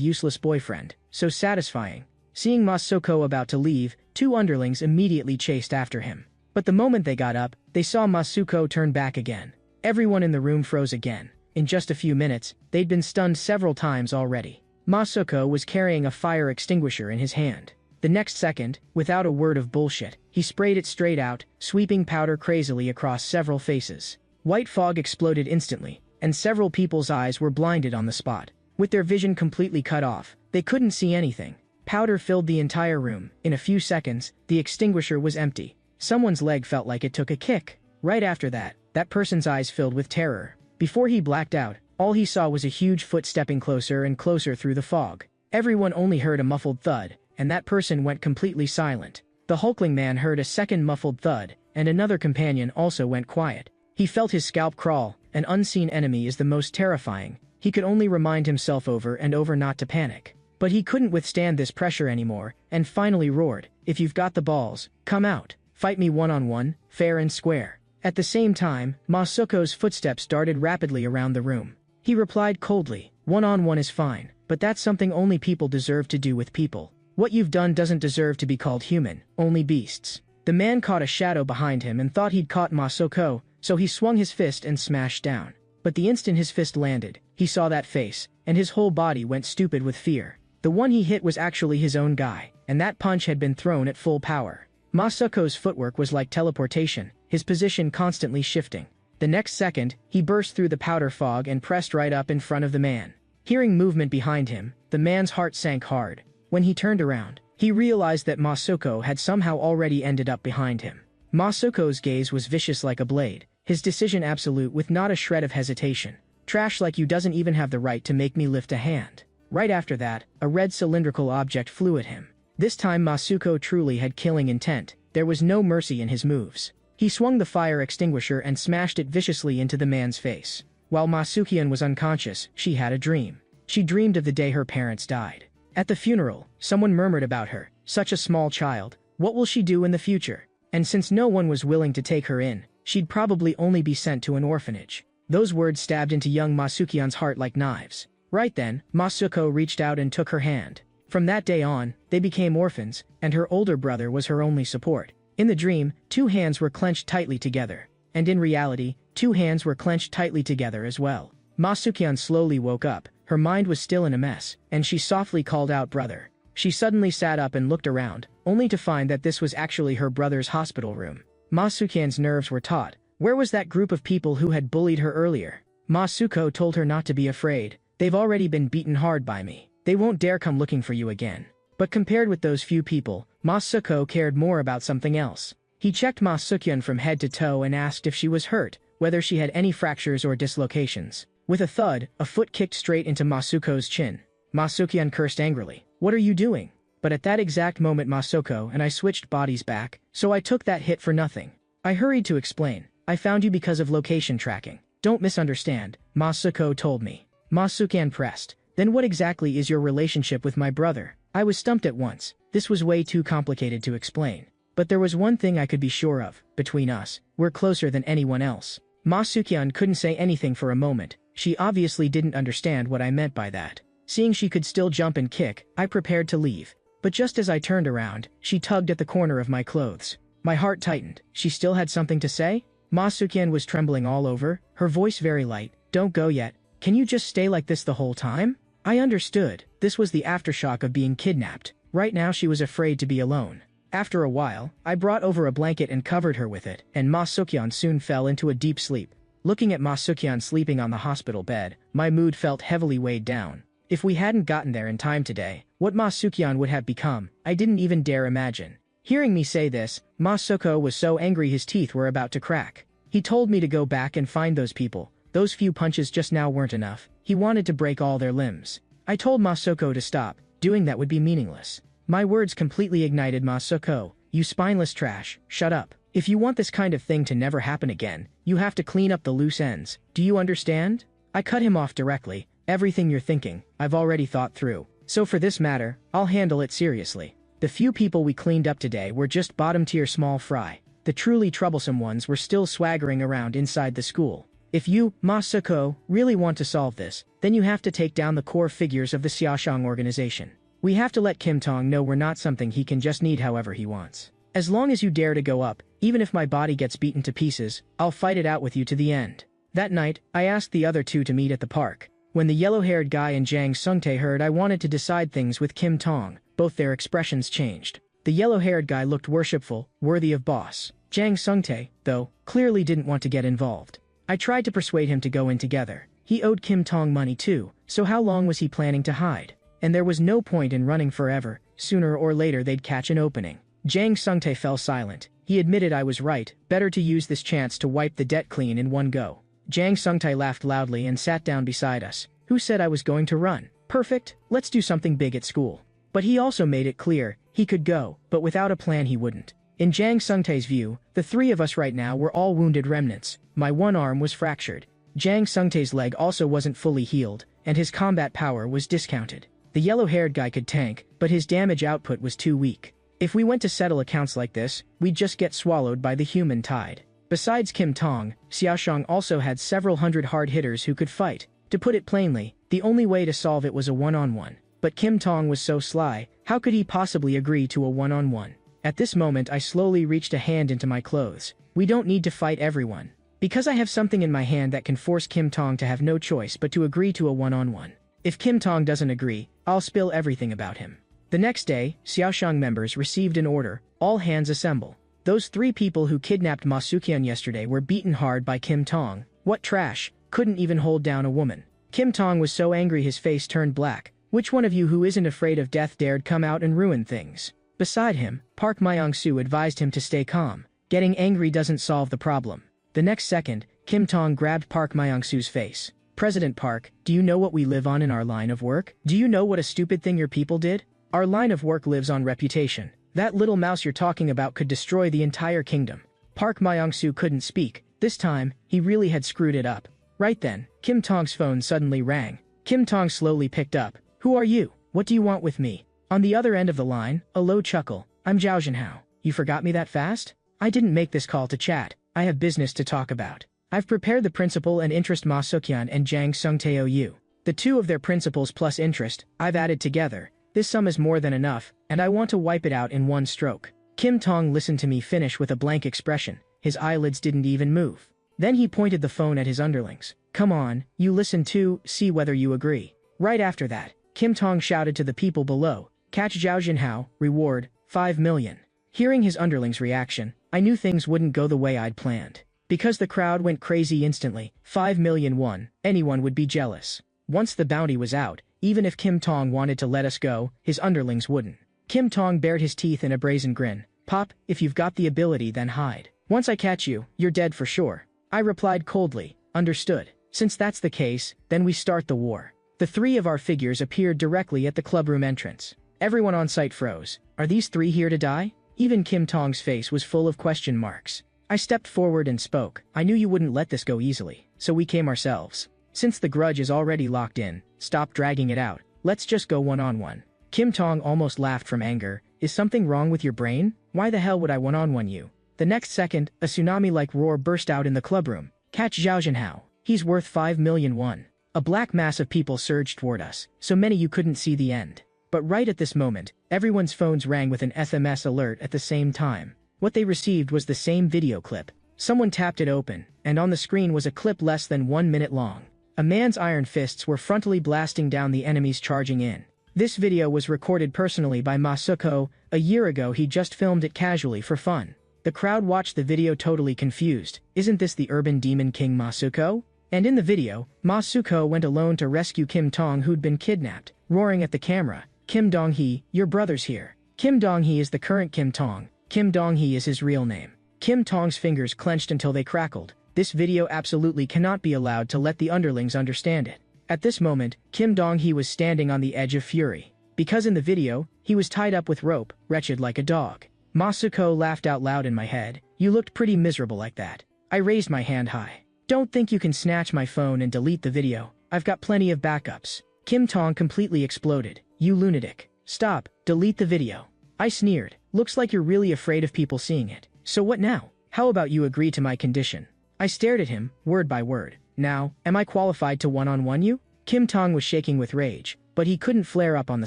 useless boyfriend. So satisfying. Seeing Masuko about to leave, two underlings immediately chased after him. But the moment they got up, they saw Masuko turn back again. Everyone in the room froze again. In just a few minutes, they'd been stunned several times already. Masuko was carrying a fire extinguisher in his hand. The next second, without a word of bullshit, he sprayed it straight out, sweeping powder crazily across several faces. White fog exploded instantly, and several people's eyes were blinded on the spot. With their vision completely cut off, they couldn't see anything. Powder filled the entire room. In a few seconds, the extinguisher was empty. Someone's leg felt like it took a kick. Right after that, that person's eyes filled with terror. Before he blacked out, all he saw was a huge foot stepping closer and closer through the fog. Everyone only heard a muffled thud, and that person went completely silent. The hulkling man heard a second muffled thud, and another companion also went quiet. He felt his scalp crawl. An unseen enemy is the most terrifying. He could only remind himself over and over not to panic. But he couldn't withstand this pressure anymore, and finally roared, "If you've got the balls, come out. Fight me one-on-one, fair and square." At the same time, Masuko's footsteps darted rapidly around the room. He replied coldly, "One-on-one is fine, but that's something only people deserve to do with people. What you've done doesn't deserve to be called human, only beasts." The man caught a shadow behind him and thought he'd caught Masuko, so he swung his fist and smashed down. But the instant his fist landed, he saw that face, and his whole body went stupid with fear. The one he hit was actually his own guy, and that punch had been thrown at full power. Masuko's footwork was like teleportation, his position constantly shifting. The next second, he burst through the powder fog and pressed right up in front of the man. Hearing movement behind him, the man's heart sank hard. When he turned around, he realized that Masuko had somehow already ended up behind him. Masuko's gaze was vicious like a blade, his decision absolute with not a shred of hesitation. "Trash like you doesn't even have the right to make me lift a hand." Right after that, a red cylindrical object flew at him. This time Masuko truly had killing intent. There was no mercy in his moves. He swung the fire extinguisher and smashed it viciously into the man's face. While Masukian was unconscious, she had a dream. She dreamed of the day her parents died. At the funeral, someone murmured about her, "Such a small child, what will she do in the future?" And since no one was willing to take her in, she'd probably only be sent to an orphanage. Those words stabbed into young Masukian's heart like knives. Right then, Masuko reached out and took her hand. From that day on, they became orphans, and her older brother was her only support. In the dream, two hands were clenched tightly together, and in reality, two hands were clenched tightly together as well. Masukian slowly woke up. Her mind was still in a mess, and she softly called out, "Brother." She suddenly sat up and looked around, only to find that this was actually her brother's hospital room. Masukian's nerves were taut. Where was that group of people who had bullied her earlier? Masuko told her not to be afraid. "They've already been beaten hard by me. They won't dare come looking for you again." But compared with those few people, Masuko cared more about something else. He checked Masukian from head to toe and asked if she was hurt, whether she had any fractures or dislocations. With a thud, a foot kicked straight into Masuko's chin. Masukian cursed angrily. "What are you doing?" But at that exact moment Masuko and I switched bodies back, so I took that hit for nothing. I hurried to explain. "I found you because of location tracking. Don't misunderstand," Masuko told me. Masukian pressed. "Then what exactly is your relationship with my brother?" I was stumped at once. This was way too complicated to explain. But there was one thing I could be sure of. Between us, we're closer than anyone else. Masukian couldn't say anything for a moment. She obviously didn't understand what I meant by that. Seeing she could still jump and kick, I prepared to leave. But just as I turned around, she tugged at the corner of my clothes. My heart tightened. She still had something to say? Masukian was trembling all over, her voice very light. "Don't go yet. Can you just stay like this the whole time?" I understood. This was the aftershock of being kidnapped. Right now she was afraid to be alone. After a while, I brought over a blanket and covered her with it, and Masukian soon fell into a deep sleep. Looking at Masukian sleeping on the hospital bed, my mood felt heavily weighed down. If we hadn't gotten there in time today, what Masukian would have become, I didn't even dare imagine. Hearing me say this, Masuko was so angry his teeth were about to crack. He told me to go back and find those people. Those few punches just now weren't enough. He wanted to break all their limbs. I told Masuko to stop. Doing that would be meaningless. My words completely ignited Masuko. You spineless trash, shut up. If you want this kind of thing to never happen again, you have to clean up the loose ends. Do you understand? I cut him off directly. Everything you're thinking, I've already thought through. So for this matter, I'll handle it seriously. The few people we cleaned up today were just bottom-tier small fry. The truly troublesome ones were still swaggering around inside the school. If you, Masuko, really want to solve this, then you have to take down the core figures of the Xiaoshang organization. We have to let Kim Tong know we're not something he can just need however he wants. As long as you dare to go up, even if my body gets beaten to pieces, I'll fight it out with you to the end. That night, I asked the other two to meet at the park. When the yellow-haired guy and Jang Sungtae heard I wanted to decide things with Kim Tong, both their expressions changed. The yellow-haired guy looked worshipful, worthy of boss. Jang Sungtae, though, clearly didn't want to get involved. I tried to persuade him to go in together. He owed Kim Tong money too, so how long was he planning to hide? And there was no point in running forever. Sooner or later they'd catch an opening. Jang Sungtae fell silent. He admitted I was right, better to use this chance to wipe the debt clean in one go. Jang Sungtae laughed loudly and sat down beside us. Who said I was going to run? Perfect, let's do something big at school. But he also made it clear, he could go, but without a plan he wouldn't. In Jang Sungtae's view, the three of us right now were all wounded remnants. My one arm was fractured. Jang Sungtae's leg also wasn't fully healed, and his combat power was discounted. The yellow-haired guy could tank, but his damage output was too weak. If we went to settle accounts like this, we'd just get swallowed by the human tide. Besides Kim Tong, Xiaoshang also had several hundred hard hitters who could fight. To put it plainly, the only way to solve it was a one-on-one. But Kim Tong was so sly, how could he possibly agree to a one-on-one? At this moment I slowly reached a hand into my clothes. We don't need to fight everyone. Because I have something in my hand that can force Kim Tong to have no choice but to agree to a one-on-one. If Kim Tong doesn't agree, I'll spill everything about him. The next day, Xiaoshang members received an order, all hands assemble. Those three people who kidnapped Masukian yesterday were beaten hard by Kim Tong. What trash, couldn't even hold down a woman. Kim Tong was so angry his face turned black. Which one of you who isn't afraid of death dared come out and ruin things? Beside him, Park Myung-soo advised him to stay calm. Getting angry doesn't solve the problem. The next second, Kim Tong grabbed Park Myung-soo's face. President Park, do you know what we live on in our line of work? Do you know what a stupid thing your people did? Our line of work lives on reputation. That little mouse you're talking about could destroy the entire kingdom. Park Myung-soo couldn't speak. This time, he really had screwed it up. Right then, Kim Tong's phone suddenly rang. Kim Tong slowly picked up. Who are you? What do you want with me? On the other end of the line, a low chuckle. I'm Zhao Jinhao. You forgot me that fast? I didn't make this call to chat. I have business to talk about. I've prepared the principal and interest Ma Sukyan and Jang Sungtae OU. The two of their principals plus interest, I've added together. This sum is more than enough, and I want to wipe it out in one stroke. Kim Tong listened to me finish with a blank expression. His eyelids didn't even move. Then he pointed the phone at his underlings. Come on, you listen too, see whether you agree. Right after that, Kim Tong shouted to the people below, catch Zhao Jinhao, reward, 5 million. Hearing his underlings' reaction, I knew things wouldn't go the way I'd planned. Because the crowd went crazy instantly, 5 million won, anyone would be jealous. Once the bounty was out, even if Kim Tong wanted to let us go, his underlings wouldn't. Kim Tong bared his teeth in a brazen grin. Pop, if you've got the ability then hide. Once I catch you, you're dead for sure. I replied coldly, understood. Since that's the case, then we start the war. The three of our figures appeared directly at the clubroom entrance. Everyone on site froze. Are these three here to die? Even Kim Tong's face was full of question marks. I stepped forward and spoke. I knew you wouldn't let this go easily, so we came ourselves. Since the grudge is already locked in, stop dragging it out. Let's just go one-on-one. Kim Tong almost laughed from anger. Is something wrong with your brain? Why the hell would I one-on-one you? The next second, a tsunami-like roar burst out in the clubroom. Catch Zhao Jinhao. He's worth 5 million won. A black mass of people surged toward us, so many you couldn't see the end. But right at this moment, everyone's phones rang with an SMS alert at the same time. What they received was the same video clip. Someone tapped it open, and on the screen was a clip less than 1 minute long. A man's iron fists were frontally blasting down the enemies charging in. This video was recorded personally by Masuko. A year ago he just filmed it casually for fun. The crowd watched the video totally confused. Isn't this the urban demon king Masuko? And in the video, Masuko went alone to rescue Kim Tong who'd been kidnapped, roaring at the camera. Kim Dong-hee, your brother's here. Kim Dong-hee is the current Kim Tong. Kim Dong-hee is his real name. Kim Tong's fingers clenched until they crackled. This video absolutely cannot be allowed to let the underlings understand it. At this moment, Kim Dong-hee was standing on the edge of fury. Because in the video, he was tied up with rope, wretched like a dog. Masuko laughed out loud in my head. You looked pretty miserable like that. I raised my hand high. Don't think you can snatch my phone and delete the video. I've got plenty of backups. Kim Tong completely exploded. You lunatic. Stop. Delete the video. I sneered. Looks like you're really afraid of people seeing it. So what now? How about you agree to my condition? I stared at him, word by word. Now, am I qualified to one-on-one you? Kim Tong was shaking with rage, but he couldn't flare up on the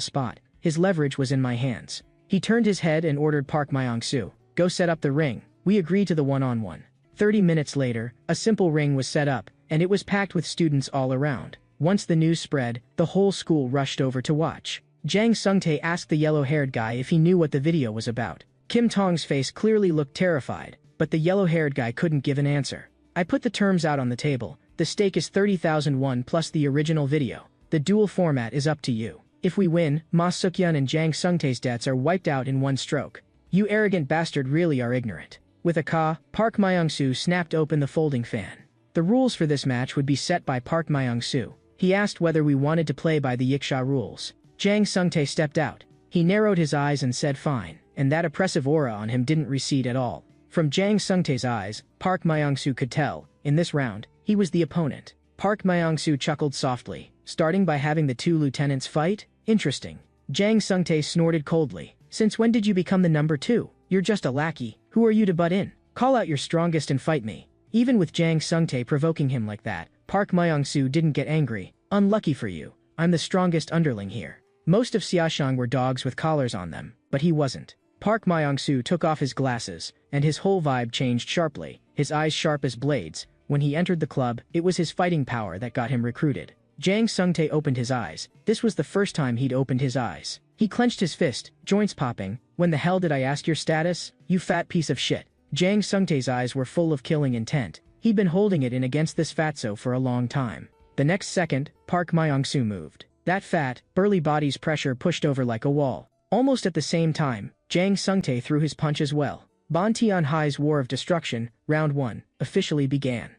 spot. His leverage was in my hands. He turned his head and ordered Park Myung-soo, go set up the ring. We agreed to the one-on-one. 30 minutes later, a simple ring was set up, and it was packed with students all around. Once the news spread, the whole school rushed over to watch. Jang Sung-tae asked the yellow-haired guy if he knew what the video was about. Kim Tong's face clearly looked terrified, but the yellow-haired guy couldn't give an answer. I put the terms out on the table. The stake is 30,000 won plus the original video. The dual format is up to you. If we win, Ma Suk-yeon and Jang Sung-tae's debts are wiped out in one stroke. You arrogant bastard really are ignorant. With a caw, Park Myung-soo snapped open the folding fan. The rules for this match would be set by Park Myung-soo. He asked whether we wanted to play by the Yiksha rules. Jang Sung-tae stepped out. He narrowed his eyes and said fine, and that oppressive aura on him didn't recede at all. From Jang Sung-tae's eyes, Park Myung-soo could tell, in this round, he was the opponent. Park Myung-soo chuckled softly, starting by having the two lieutenants fight? Interesting. Jang Sung-tae snorted coldly. Since when did you become the number 2? You're just a lackey. Who are you to butt in? Call out your strongest and fight me. Even with Jang Sung-tae provoking him like that, Park Myung-soo didn't get angry. Unlucky for you. I'm the strongest underling here. Most of Xiaoshang were dogs with collars on them, but he wasn't. Park Myung-soo took off his glasses, and his whole vibe changed sharply, his eyes sharp as blades. When he entered the club, it was his fighting power that got him recruited. Jang Sung-tae opened his eyes. This was the first time he'd opened his eyes. He clenched his fist, joints popping. When the hell did I ask your status? You fat piece of shit. Jang Sung-tae's eyes were full of killing intent. He'd been holding it in against this fatso for a long time. The next second, Park Myung-soo moved. That fat, burly body's pressure pushed over like a wall. Almost at the same time, Jang Sung-tae threw his punch as well. Bon Tian Hai's War of Destruction, Round 1, officially began.